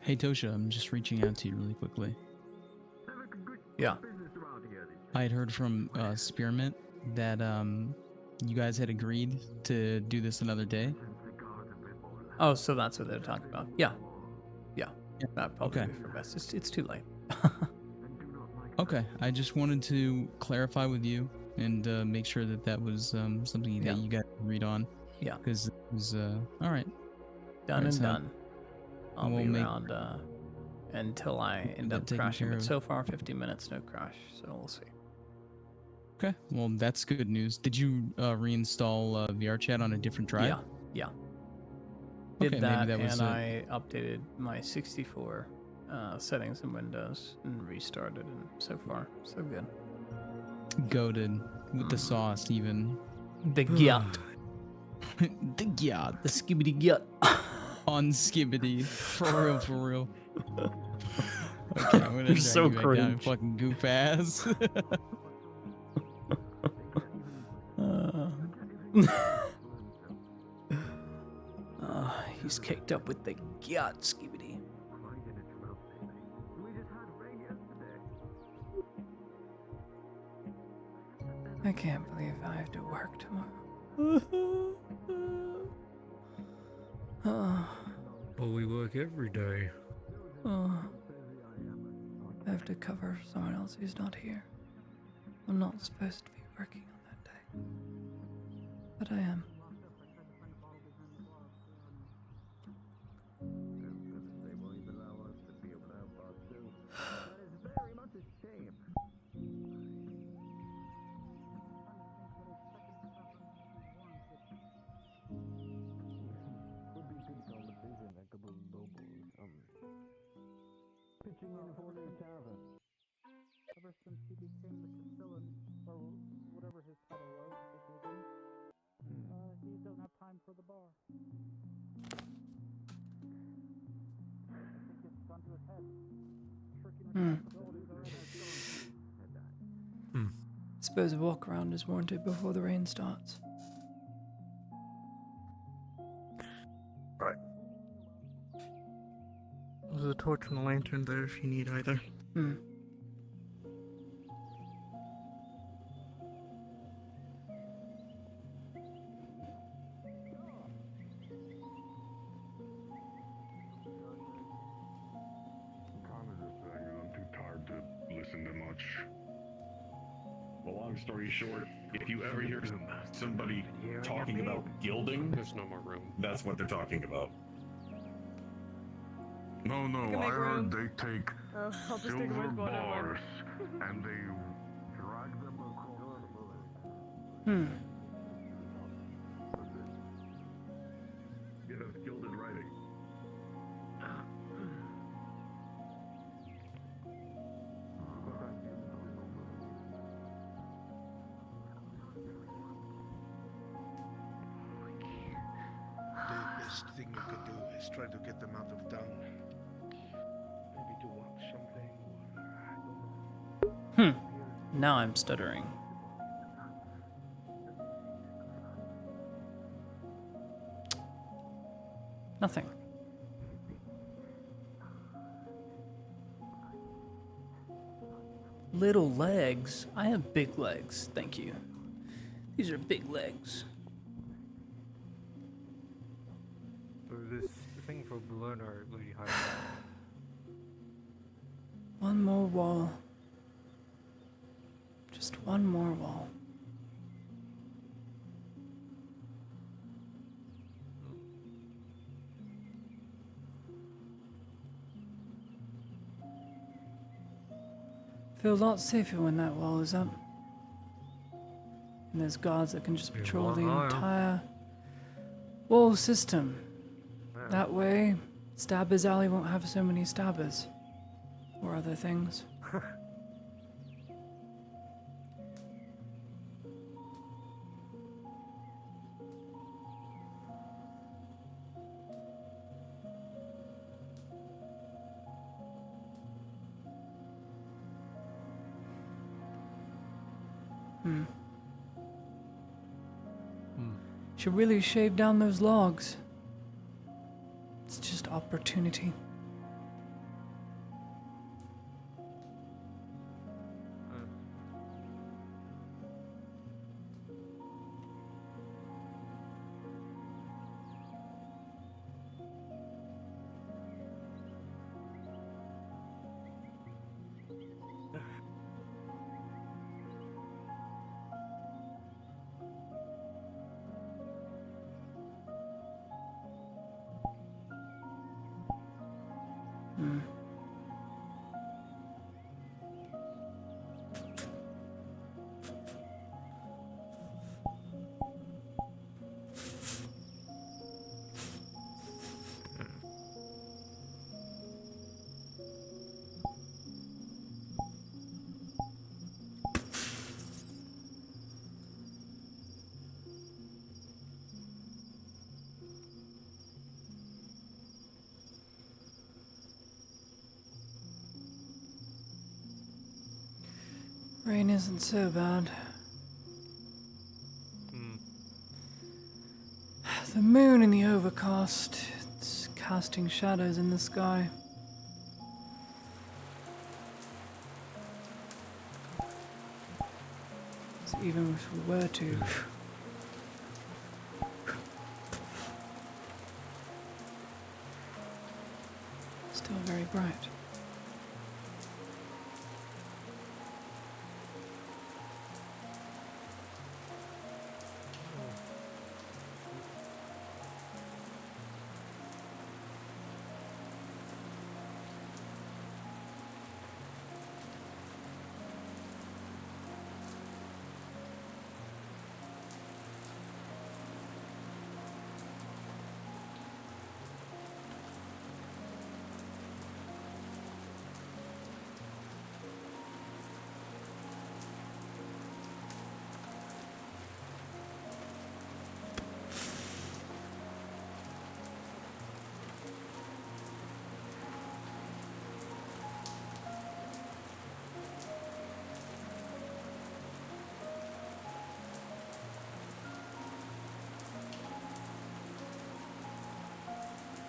Speaker 6: Hey Tosha, I'm just reaching out to you really quickly.
Speaker 1: Yeah.
Speaker 6: I had heard from Spearmint that you guys had agreed to do this another day.
Speaker 1: Oh, so that's what they're talking about. Yeah. That'd probably be for best. It's too late.
Speaker 6: Okay, I just wanted to clarify with you and make sure that that was something that you guys agreed on.
Speaker 1: Yeah.
Speaker 6: Because it was all right.
Speaker 1: Done and
Speaker 6: so
Speaker 1: done. I'll
Speaker 6: we'll
Speaker 1: be
Speaker 6: make
Speaker 1: around until I end
Speaker 6: that
Speaker 1: up
Speaker 6: taken
Speaker 1: crashing.
Speaker 6: care
Speaker 1: But
Speaker 6: of.
Speaker 1: so far, 50 minutes, no crash. So we'll see.
Speaker 6: Okay, well that's good news. Did you reinstall VRChat on a different drive?
Speaker 1: Yeah.
Speaker 6: Okay,
Speaker 1: Did
Speaker 6: maybe
Speaker 1: that,
Speaker 6: that was
Speaker 1: and I updated my 64 settings in Windows and restarted, and so far, so good.
Speaker 6: goated with the sauce even.
Speaker 1: The gyat.
Speaker 6: The gyat.
Speaker 1: The skibbity gyat.
Speaker 6: On skibbity. For real, for real. Okay, I'm gonna
Speaker 1: You're
Speaker 6: drag
Speaker 1: so
Speaker 6: you back down,
Speaker 1: cringe.
Speaker 6: fucking goof ass.
Speaker 1: He's kicked up with the gyat skibbity. I can't believe I have to work tomorrow.
Speaker 4: But we work every day.
Speaker 1: I have to cover for someone else who's not here. I'm not supposed to be working on that day. But I am.
Speaker 10: Pitching in for the tavern. Ever since he became the Castellan, or whatever his title was, he doesn't have time for the bar. I think it's gone to his head. Tricking responsibilities already.
Speaker 1: Suppose a walk around is warranted before the rain starts.
Speaker 8: Right. There's a torch and a lantern there if you need either.
Speaker 11: I'm kind of just hanging. I'm too tired to listen to much.
Speaker 14: Well, long story short, if you ever hear somebody talking about gilding,
Speaker 13: There's no more room.
Speaker 14: that's what they're talking about.
Speaker 11: No,
Speaker 10: Can
Speaker 11: I
Speaker 10: make room.
Speaker 11: heard they take
Speaker 10: I'll just take
Speaker 11: silver
Speaker 10: away one at
Speaker 11: bars
Speaker 10: once.
Speaker 11: and they drag them across.
Speaker 14: Yeah, that's gilded writing.
Speaker 15: The best thing you could do is try to get them out of town. Maybe to watch something, or I don't know.
Speaker 1: Now I'm stuttering. Nothing. Little legs? I have big legs, thank you. These are big legs.
Speaker 12: This thing for balloon are really high.
Speaker 1: One more wall. Just one more wall. Feel a lot safer when that wall is up. And there's guards that can just patrol the entire wall system. That way, Stabbers Alley won't have so many stabbers. Or other things. Should really shave down those logs. It's just opportunity. Rain isn't so bad. The moon in the overcast, it's casting shadows in the sky. So even if we were to... Still very bright.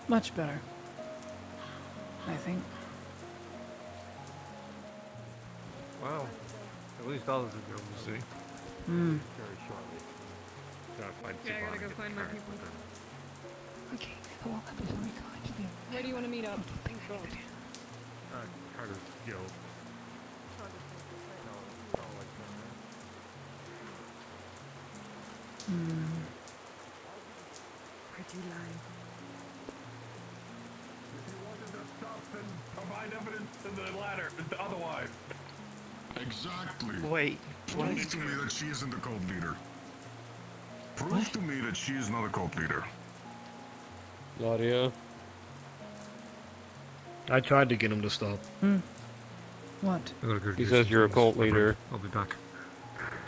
Speaker 1: Much better, I think.
Speaker 12: Well, at least all is good to see.
Speaker 1: Hmm.
Speaker 12: Very shortly. Gotta find
Speaker 3: Yeah, I
Speaker 12: people
Speaker 3: gotta go
Speaker 12: and get
Speaker 3: find my
Speaker 12: married
Speaker 3: people.
Speaker 12: with them.
Speaker 7: Okay, so I'll be very kind to you.
Speaker 3: Where do you want to meet up?
Speaker 12: Carter's Guild.
Speaker 3: Pretty line.
Speaker 14: If you wanted to stop, then provide evidence to the latter. Otherwise.
Speaker 11: Exactly.
Speaker 8: Wait.
Speaker 11: Prove to me that she isn't a cult leader. Prove to me that she is not a cult leader.
Speaker 13: Nadia.
Speaker 4: I tried to get him to stop.
Speaker 1: What?
Speaker 13: He says you're a cult leader.
Speaker 4: I'll be back.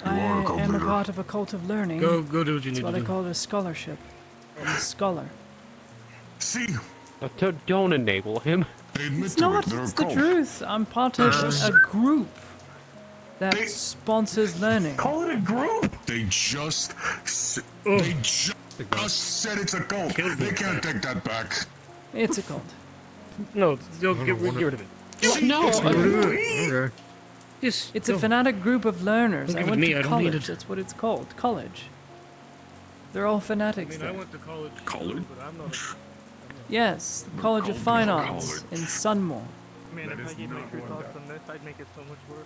Speaker 1: I
Speaker 11: are a cult
Speaker 1: am a
Speaker 11: leader.
Speaker 1: part of a cult of learning.
Speaker 4: Go do what you
Speaker 1: That's
Speaker 4: need
Speaker 1: why
Speaker 4: to
Speaker 1: they
Speaker 4: do.
Speaker 1: call it a scholarship. I'm a scholar.
Speaker 11: See,
Speaker 13: Don't enable him.
Speaker 11: they admit
Speaker 1: It's
Speaker 11: to
Speaker 1: not,
Speaker 11: it. They're
Speaker 1: it's
Speaker 11: a
Speaker 1: the
Speaker 11: cult.
Speaker 1: truth. I'm part of a group that
Speaker 11: They-
Speaker 1: sponsors learning.
Speaker 8: Call it a group.
Speaker 11: They just said it's a cult. They can't take that back.
Speaker 1: It's a cult.
Speaker 4: No, get rid of it.
Speaker 13: No.
Speaker 4: Okay. Yes.
Speaker 1: It's a fanatic group of learners.
Speaker 4: Don't
Speaker 1: I
Speaker 4: give it
Speaker 1: went
Speaker 4: to me,
Speaker 1: to
Speaker 4: I don't need
Speaker 1: college.
Speaker 4: it.
Speaker 1: That's what it's called. College. They're all
Speaker 12: I
Speaker 1: fanatics
Speaker 12: mean, I
Speaker 1: there.
Speaker 12: went to college,
Speaker 11: College?
Speaker 12: too, but I'm not a...
Speaker 1: Yes, the College of Fine Arts in Sunmore.
Speaker 12: Man,
Speaker 11: That
Speaker 12: if I
Speaker 11: is
Speaker 12: gave my
Speaker 11: not
Speaker 12: true
Speaker 11: one
Speaker 12: thoughts
Speaker 11: that-
Speaker 12: on this, I'd make it so much worse.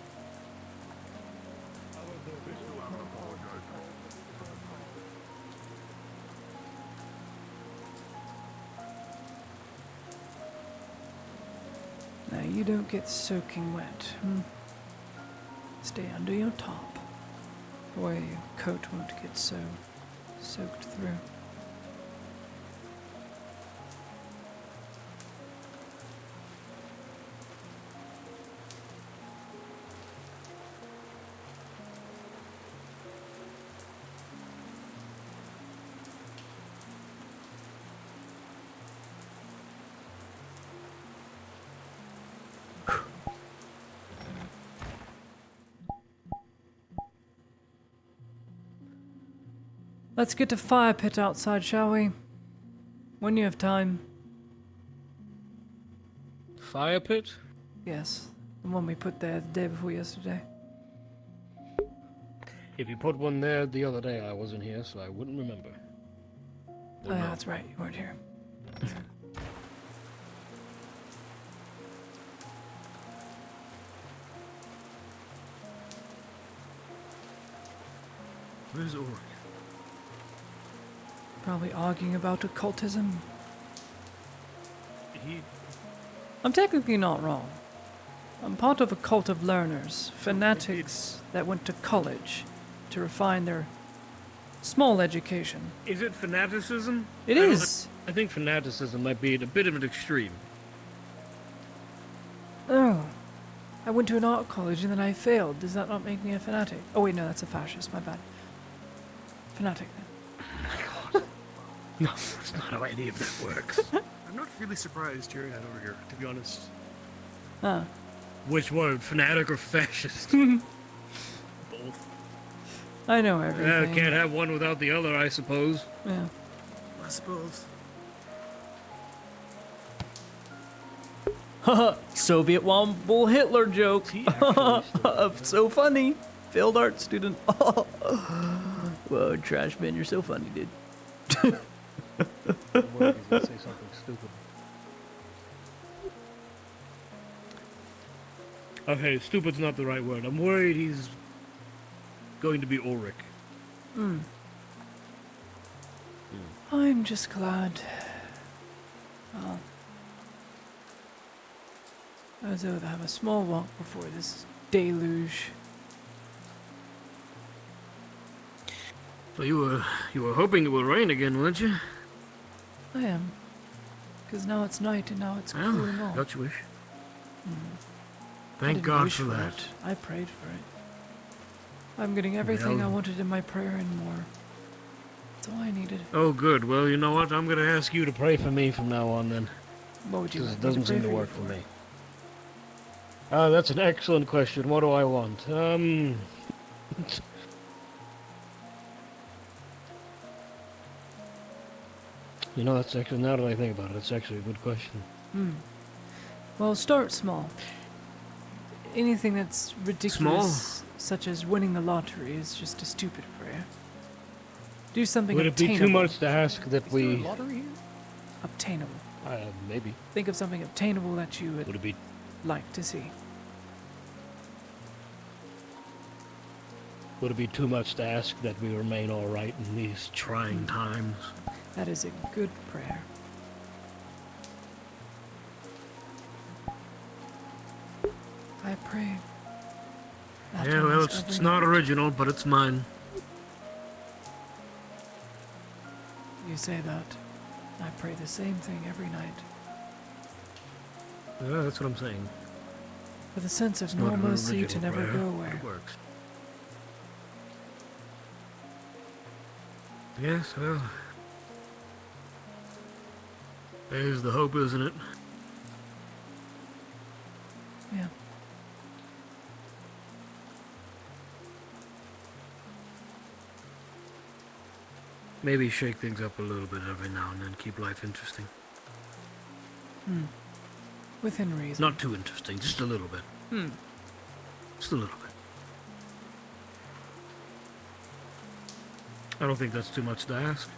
Speaker 1: Now you don't get soaking wet. Stay under your top, where your coat won't get so soaked through. Let's get to fire pit outside, shall we? When you have time.
Speaker 4: Fire pit?
Speaker 1: Yes, the one we put there the day before yesterday.
Speaker 4: If you put one there the other day, I wasn't here, so I wouldn't remember.
Speaker 1: Oh, yeah, that's right. You weren't here.
Speaker 4: Where's Ulrich?
Speaker 1: Probably arguing about occultism.
Speaker 4: He...
Speaker 1: I'm technically not wrong. I'm part of a cult of learners, fanatics that went to college to refine their small education.
Speaker 4: Is it fanaticism?
Speaker 1: It is.
Speaker 4: I think fanaticism might be at a bit of an extreme.
Speaker 1: Oh. I went to an art college and then I failed. Does that not make me a fanatic? Oh wait, no, that's a fascist. My bad. Fanatic then.
Speaker 4: No, that's not how any of that works.
Speaker 15: I'm not really surprised hearing that over here, to be honest.
Speaker 1: Huh.
Speaker 4: Which one, fanatic or fascist?
Speaker 15: Both.
Speaker 1: I know everything.
Speaker 4: Can't have one without the other, I suppose.
Speaker 1: Yeah.
Speaker 15: I suppose.
Speaker 1: Haha, Soviet womble Hitler joke. So funny. Failed art student. Whoa, trash man, you're so funny, dude.
Speaker 4: I'm worried he's gonna say something stupid. Okay, stupid's not the right word. I'm worried he's going to be Ulrich.
Speaker 1: I'm just glad. Well, I was able to have a small walk before this deluge.
Speaker 4: So you were hoping it would rain again, weren't you?
Speaker 1: I am. Because now it's night and now it's
Speaker 4: Well,
Speaker 1: cooling off.
Speaker 4: got your wish.
Speaker 1: I
Speaker 4: Thank
Speaker 1: didn't
Speaker 4: God
Speaker 1: wish
Speaker 4: for that.
Speaker 1: it. I prayed for it. I'm getting everything
Speaker 4: Well-
Speaker 1: I wanted in my prayer and more. That's all I needed.
Speaker 4: Oh, good. Well, you know what? I'm gonna ask you to pray for me from now on, then.
Speaker 1: What would you
Speaker 4: Because
Speaker 1: like
Speaker 4: it
Speaker 1: me to
Speaker 4: doesn't
Speaker 1: pray
Speaker 4: seem to
Speaker 1: for you
Speaker 4: work for me. That's an excellent question. What do I want? You know, that's actually, now that I think about it, it's actually a good question.
Speaker 1: Well, start small. Anything that's ridiculous, such as winning the lottery, is just a stupid prayer. Do something
Speaker 4: Would it be
Speaker 1: obtainable.
Speaker 4: too much to ask that we...
Speaker 15: Lottery here?
Speaker 1: Obtainable.
Speaker 4: Maybe.
Speaker 1: Think of something obtainable that you
Speaker 4: Would
Speaker 1: would
Speaker 4: it be...
Speaker 1: like to see.
Speaker 4: Would it be too much to ask that we remain all right in these trying times?
Speaker 1: That is a good prayer. I pray. that
Speaker 4: Yeah, well,
Speaker 1: almost
Speaker 4: it's
Speaker 1: every
Speaker 4: not
Speaker 1: night.
Speaker 4: original, but it's mine.
Speaker 1: You say that. I pray the same thing every night.
Speaker 4: Yeah, that's what I'm saying.
Speaker 1: With a sense of
Speaker 4: It's not an
Speaker 1: normalcy to
Speaker 4: original
Speaker 1: never
Speaker 4: prayer,
Speaker 1: go
Speaker 4: but
Speaker 1: away.
Speaker 4: It works. Yes, well... There's the hope, isn't it?
Speaker 1: Yeah.
Speaker 4: Maybe shake things up a little bit every now and then, keep life interesting.
Speaker 1: Within reason.
Speaker 4: Not too interesting, just a little bit. Just a little bit. I don't think that's too much to ask.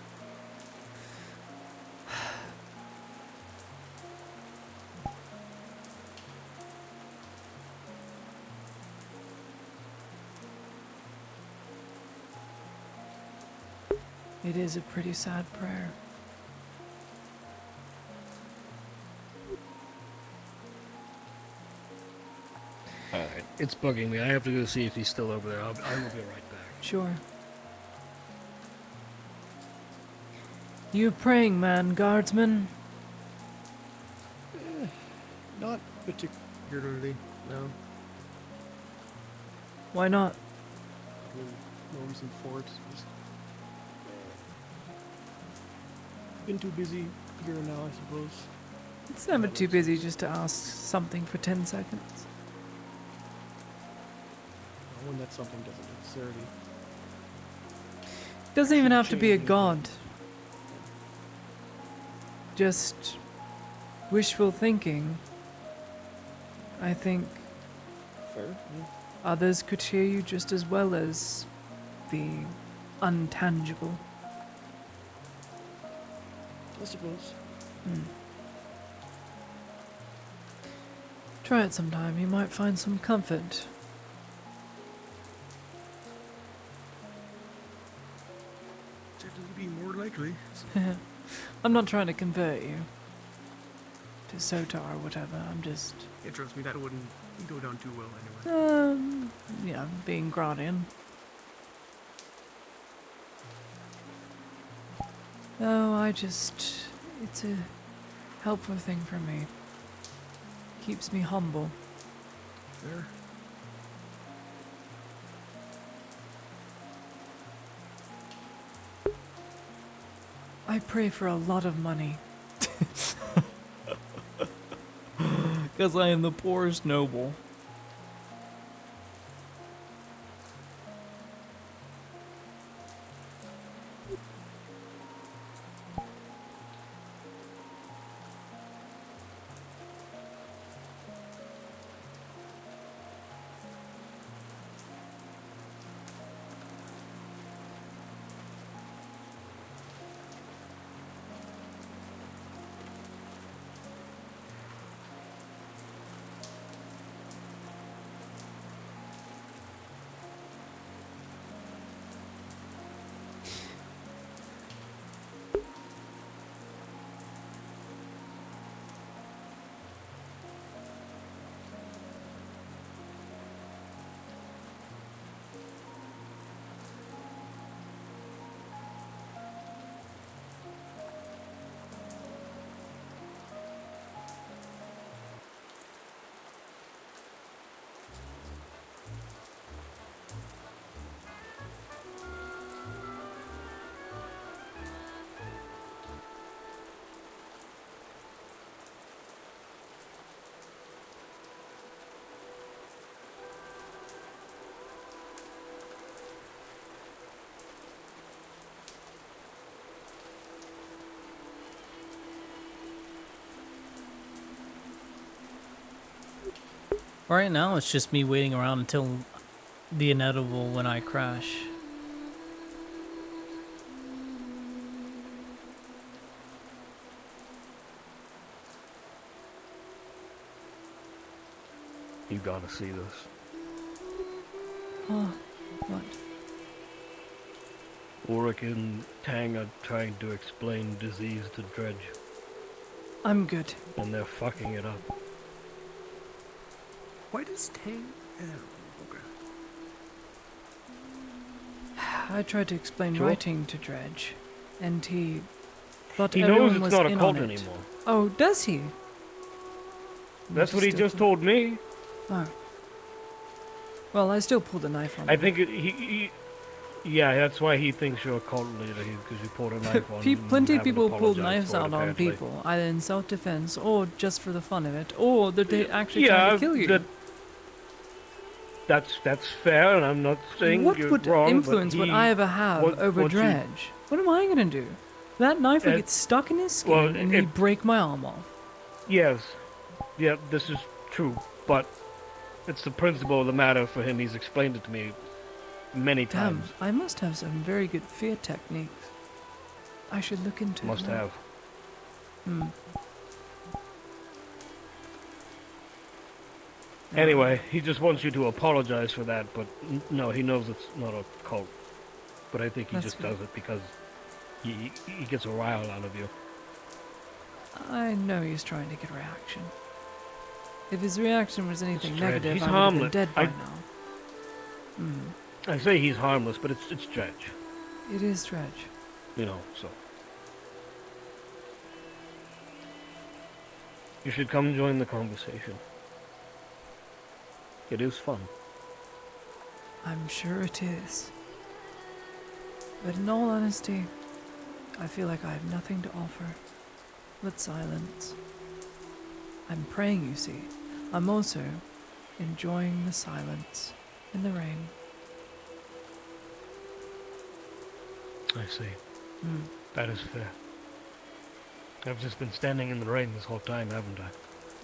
Speaker 1: It is a pretty sad prayer.
Speaker 4: Alright, it's bugging me. I have to go see if he's still over there. I will be right back.
Speaker 1: Sure. You praying man, guardsman?
Speaker 16: Not particularly, no.
Speaker 1: Why not?
Speaker 16: No reason for it. Just been too busy here and now, I suppose.
Speaker 1: It's never too busy just to ask something for 10 seconds.
Speaker 16: When that something doesn't necessarily.
Speaker 1: Doesn't even have to be a
Speaker 16: change
Speaker 1: god. Just wishful thinking. I think
Speaker 16: Fair. Yeah.
Speaker 1: others could hear you just as well as the untangible.
Speaker 16: I suppose.
Speaker 1: Try it sometime. You might find some comfort.
Speaker 16: Definitely be more likely.
Speaker 1: I'm not trying to convert you to Sotar or whatever. I'm just,
Speaker 16: Yeah, trust me, that wouldn't go down too well anyway.
Speaker 1: yeah, being Gradian. No, it's a helpful thing for me. Keeps me humble.
Speaker 16: Fair.
Speaker 1: I pray for a lot of money. Because I am the poorest noble.
Speaker 17: Right now, it's just me waiting around until the inevitable when I crash.
Speaker 4: You gotta see this.
Speaker 1: Oh, what?
Speaker 4: Ulrich and Tang are trying to explain disease to Dredge,
Speaker 1: I'm good.
Speaker 4: and they're fucking it up.
Speaker 16: Why does Tang? Okay.
Speaker 1: I tried to explain
Speaker 4: Sure.
Speaker 1: writing to Dredge, and he thought
Speaker 4: He
Speaker 1: everyone
Speaker 4: knows it's
Speaker 1: was
Speaker 4: not a
Speaker 1: in
Speaker 4: cult
Speaker 1: on it.
Speaker 4: anymore.
Speaker 1: Oh, does he?
Speaker 4: That's what he just told me.
Speaker 1: Oh. Well, I still pulled a knife on
Speaker 4: I
Speaker 1: him.
Speaker 4: think yeah, that's why he thinks you're a cult leader, because you pulled a knife on him.
Speaker 1: Plenty of
Speaker 4: and
Speaker 1: people
Speaker 4: haven't
Speaker 1: pulled
Speaker 4: apologized
Speaker 1: knives
Speaker 4: for it,
Speaker 1: out on
Speaker 4: apparently.
Speaker 1: people, either in self-defense or just for the fun of it, or that they actually trying to kill you.
Speaker 4: That's fair, and I'm not saying
Speaker 1: What
Speaker 4: you're
Speaker 1: would
Speaker 4: wrong.
Speaker 1: influence
Speaker 4: but
Speaker 1: what
Speaker 4: he,
Speaker 1: I ever have over
Speaker 4: once you-
Speaker 1: Dredge? What am I gonna do? That knife would get stuck in his skin
Speaker 4: well,
Speaker 1: and he'd break my arm off.
Speaker 4: Yes, yeah, this is true, but it's the principle of the matter for him. He's explained it to me many
Speaker 1: Damn,
Speaker 4: times.
Speaker 1: I must have some very good fear techniques. I should look into
Speaker 4: Must
Speaker 1: it. more.
Speaker 4: have.
Speaker 1: Hmm.
Speaker 4: Anyway, he just wants you to apologize for that, but no, he knows it's not a cult. But I think he
Speaker 1: That's
Speaker 4: just
Speaker 1: good.
Speaker 4: does it because he gets a rile out of you.
Speaker 1: I know he's trying to get a reaction. If his reaction was anything
Speaker 4: Dredge.
Speaker 1: negative,
Speaker 4: He's
Speaker 1: I would have been
Speaker 4: harmless.
Speaker 1: dead by now.
Speaker 4: I say he's harmless, but it's Dredge.
Speaker 1: It is Dredge.
Speaker 4: You know, so. You should come join the conversation. It is fun.
Speaker 1: I'm sure it is. But in all honesty, I feel like I have nothing to offer but silence. I'm praying, you see. I'm also enjoying the silence in the rain.
Speaker 4: I see. That is fair. I've just been standing in the rain this whole time, haven't I?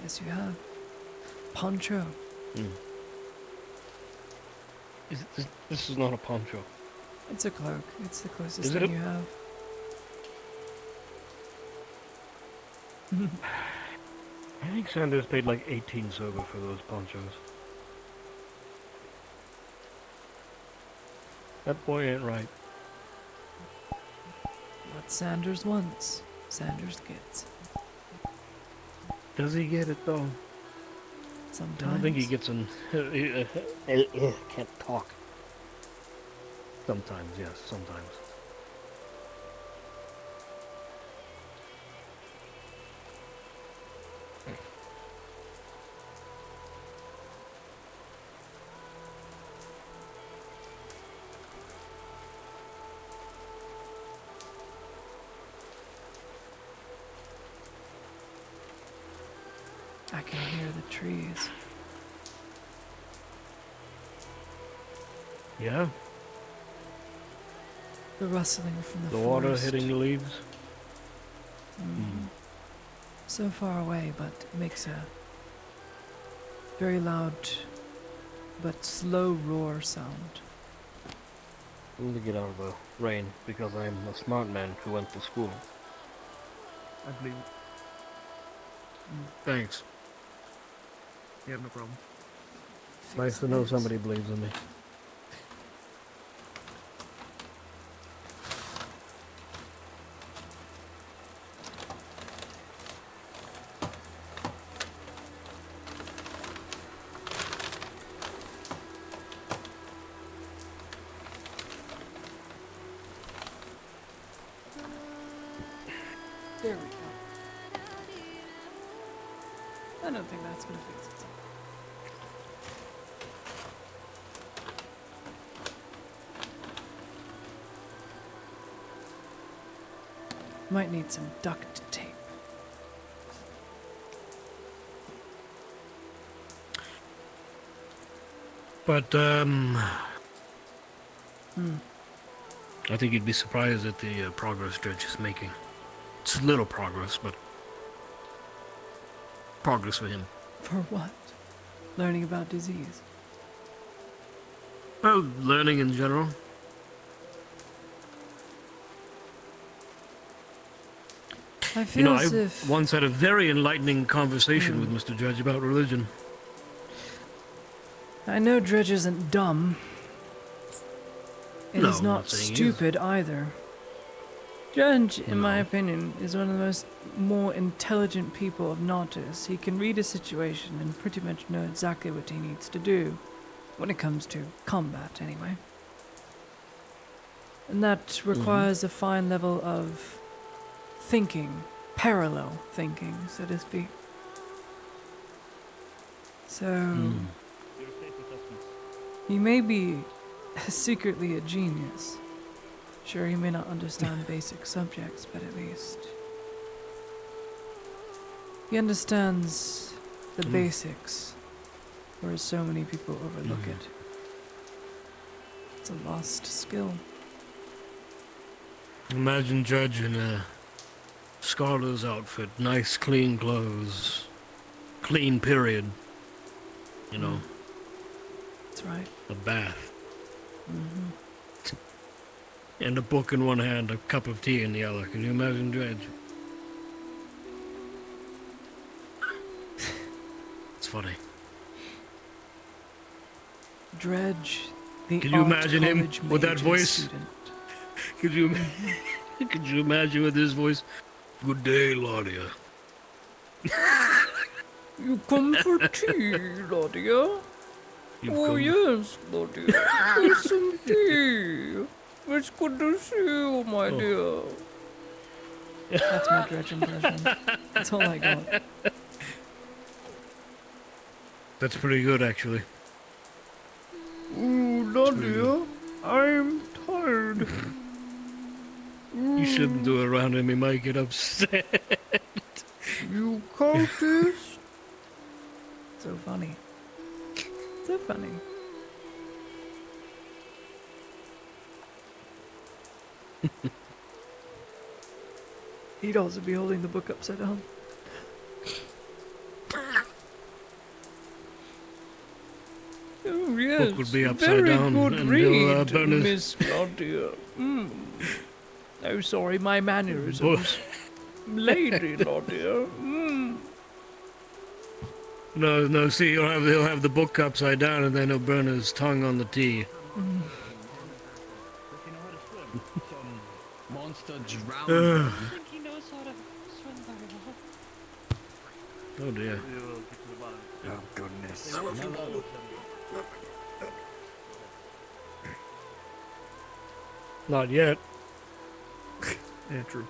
Speaker 1: Yes, you have. Poncho.
Speaker 4: This is not a poncho.
Speaker 1: It's a cloak. It's the closest
Speaker 4: Is it
Speaker 1: thing
Speaker 4: a-
Speaker 1: you have.
Speaker 4: I think Sanders paid like 18 silver for those ponchos. That boy ain't right.
Speaker 1: What Sanders wants, Sanders gets.
Speaker 4: Does he get it though?
Speaker 1: Sometimes.
Speaker 4: I don't think he gets an. Can't talk. Sometimes, yes, sometimes.
Speaker 1: I can hear the trees.
Speaker 4: Yeah?
Speaker 1: The rustling from the
Speaker 4: The water
Speaker 1: forest.
Speaker 4: hitting the leaves?
Speaker 1: So far away, but it makes a very loud but slow roar sound.
Speaker 4: I need to get out of the rain because I'm a smart man who went to school.
Speaker 16: I believe.
Speaker 4: Thanks.
Speaker 16: Yeah, no problem.
Speaker 4: Nice to know somebody believes in me.
Speaker 1: There we go. I don't think that's gonna fix itself. Might need some duct tape.
Speaker 4: But, I think you'd be surprised at the progress Dredge is making. It's little progress, but progress for him.
Speaker 1: For what? Learning about disease.
Speaker 4: Well, learning in general.
Speaker 1: I feel as
Speaker 4: I
Speaker 1: if
Speaker 4: once had a very enlightening conversation with Mr. Dredge about religion.
Speaker 1: I know Dredge isn't dumb. And
Speaker 4: No,
Speaker 1: he's
Speaker 4: I'm
Speaker 1: not
Speaker 4: not saying he is.
Speaker 1: stupid either. Dredge, in my opinion, is one of the most more intelligent people of Nautis. He can read a situation and pretty much know exactly what he needs to do. When it comes to combat, anyway. And that requires a fine level of thinking, parallel thinking, so to speak. So, he may be secretly a genius. Sure, he may not understand basic subjects, but at least he understands the basics, whereas so many people overlook it. It's a lost skill.
Speaker 4: Imagine Judge in a scholar's outfit, nice clean clothes, clean period, you know,
Speaker 1: That's right.
Speaker 4: a bath, and a book in one hand, a cup of tea in the other. Can you imagine Dredge? It's funny.
Speaker 1: Dredge, the
Speaker 4: Can you
Speaker 1: art
Speaker 4: imagine him
Speaker 1: college
Speaker 4: with that
Speaker 1: major
Speaker 4: voice?
Speaker 1: student.
Speaker 4: Could you, could you imagine with his voice? Good day, Laudia.
Speaker 1: You come for tea, Lydia? Oh, yes, Lydia. Here's some tea. It's good to see you, my dear. That's my Dredge impression. That's all I got.
Speaker 4: That's pretty good, actually.
Speaker 1: Ooh, Lydia, I'm tired.
Speaker 4: You shouldn't do it around him, he might get upset.
Speaker 1: You cultist. So funny. So funny. He'd also be holding the book upside down. Oh, yes.
Speaker 4: Book would be upside
Speaker 1: Very
Speaker 4: down
Speaker 1: good
Speaker 4: and
Speaker 1: read,
Speaker 4: he'll burn his...
Speaker 1: Miss Claudia. Oh, sorry, my mannerisms. Lady Claudia.
Speaker 4: No, see, he'll have the book upside down and then he'll burn his tongue on the tea.
Speaker 6: Monster drowned.
Speaker 10: He knows how to swim very well.
Speaker 4: Oh dear.
Speaker 5: Oh goodness.
Speaker 4: Not yet.
Speaker 16: Yeah, true.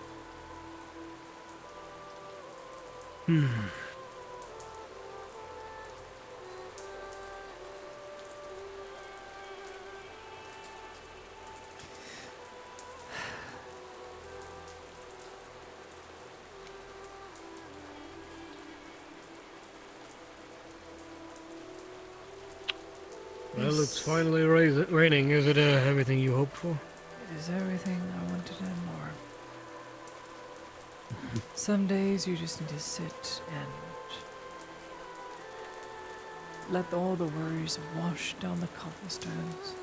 Speaker 4: Well, it's finally raining. Is it everything you hoped for?
Speaker 1: It is everything I wanted and more. Some days you just need to sit and let all the worries wash down the cobblestones.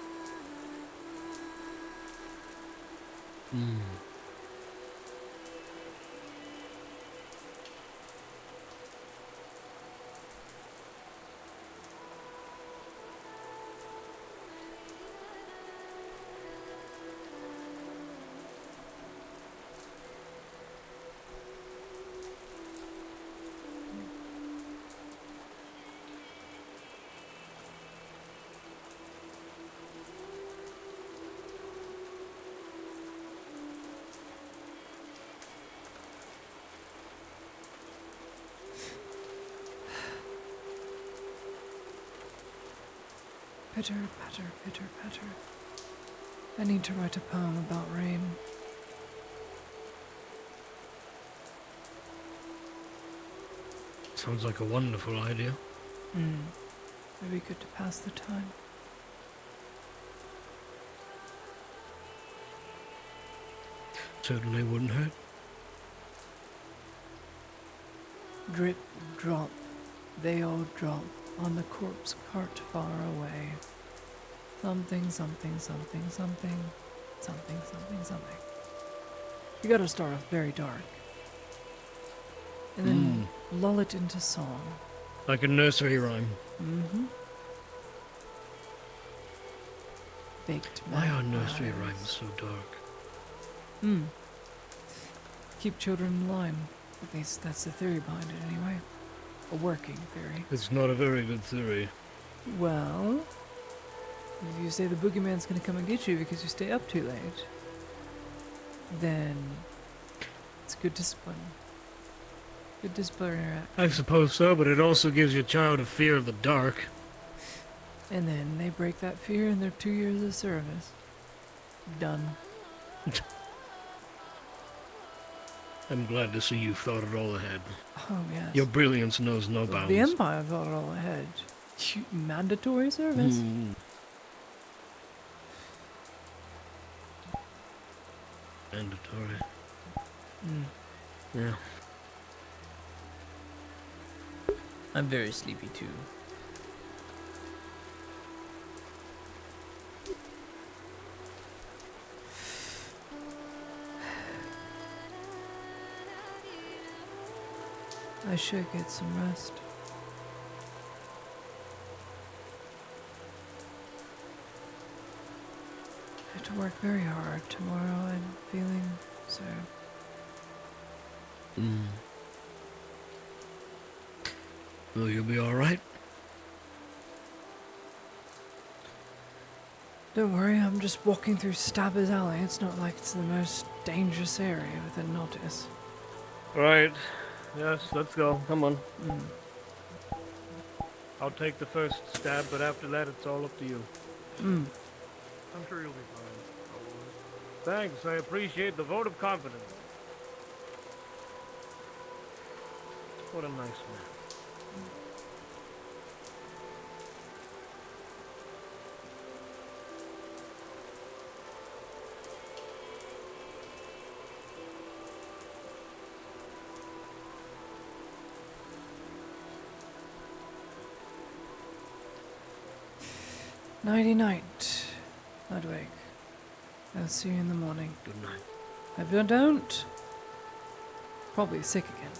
Speaker 1: Pitter, patter, pitter, patter. I need to write a poem about rain.
Speaker 4: Sounds like a wonderful idea.
Speaker 1: It'd be good to pass the time.
Speaker 4: Certainly wouldn't hurt.
Speaker 1: Drip, drop, they all drop on the corpse cart far away. Something, something, something, something, something, something, something. You gotta start off very dark. And then lull it into song.
Speaker 4: Like a nursery rhyme.
Speaker 1: Baked
Speaker 4: Why are
Speaker 1: magpies.
Speaker 4: nursery rhymes so dark?
Speaker 1: Keep children in line. At least that's the theory behind it anyway. A working theory.
Speaker 4: It's not a very good theory.
Speaker 1: Well, if you say the boogeyman's gonna come and get you because you stay up too late, then it's good discipline. Good disciplinary act.
Speaker 4: I suppose so, but it also gives your child a fear of the dark.
Speaker 1: And then they break that fear in their 2 years of service. Done.
Speaker 4: I'm glad to see you thought it all ahead.
Speaker 1: Oh, yes.
Speaker 4: Your brilliance knows no bounds.
Speaker 1: The Empire thought it all ahead. Mandatory service.
Speaker 4: Mandatory. Yeah.
Speaker 17: I'm very sleepy too.
Speaker 1: I should get some rest. I have to work very hard tomorrow. I'm feeling so...
Speaker 4: Well, you'll be alright.
Speaker 1: Don't worry, I'm just walking through Stabber's Alley. It's not like it's the most dangerous area within Nautis.
Speaker 4: Right. Yes, let's go. Come on.
Speaker 1: Mm.
Speaker 4: I'll take the first stab, but after that, it's all up to you.
Speaker 1: Mm.
Speaker 12: I'm sure you'll be fine.
Speaker 4: Thanks, I appreciate the vote of confidence. What a nice man.
Speaker 1: Nighty-night, Ludwig. I'll see you in the morning.
Speaker 4: Good night.
Speaker 1: If you don't, probably sick again.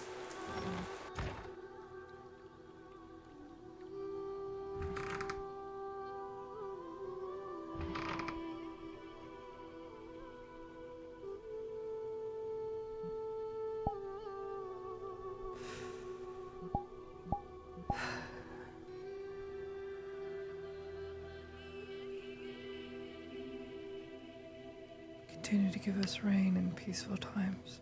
Speaker 1: Continue to give us rain in peaceful times.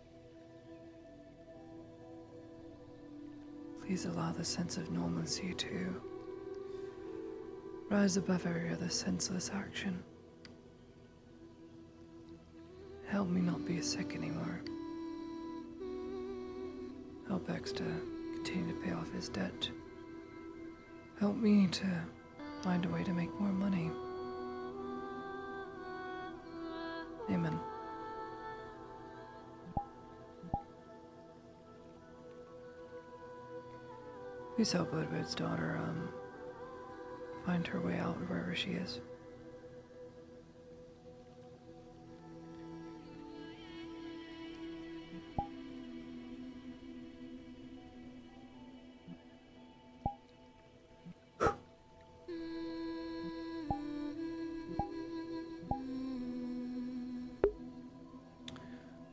Speaker 1: Please allow the sense of normalcy to rise above every other senseless action. Help me not be sick anymore. Help X to continue to pay off his debt. Help me to find a way to make more money. Amen. Please help Ludwig's daughter, find her way out wherever she is.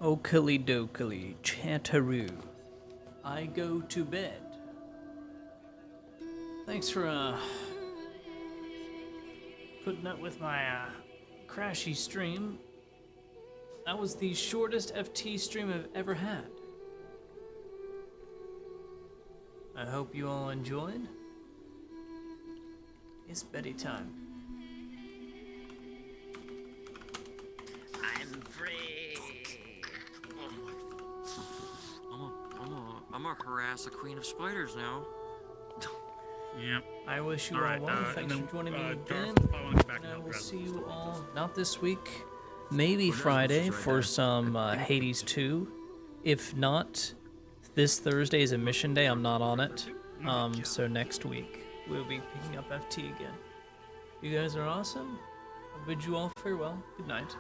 Speaker 17: Okily dokily, Chantaroo. I go to bed. Thanks for putting up with my crashy stream. That was the shortest FT stream I've ever had. I hope you all enjoyed. It's beddy time.
Speaker 5: I'm free. I'm gonna harass a queen of spiders now.
Speaker 16: Yep.
Speaker 17: I wish you
Speaker 16: All
Speaker 17: all
Speaker 16: right,
Speaker 17: well.
Speaker 16: and
Speaker 17: Thanks
Speaker 16: then,
Speaker 17: for joining me
Speaker 16: Charles,
Speaker 17: again.
Speaker 16: I want to get back and
Speaker 17: And I
Speaker 16: help
Speaker 17: will
Speaker 16: Dresden
Speaker 17: see
Speaker 16: with
Speaker 17: you
Speaker 16: stuff.
Speaker 17: all, not this week, maybe
Speaker 16: Well,
Speaker 17: Friday
Speaker 16: Dresden's right
Speaker 17: for
Speaker 16: there.
Speaker 17: some Hades 2. If not, this Thursday is a mission day. I'm not on it. So next week we'll be picking up FT again. You guys are awesome. I bid you all farewell. Good night.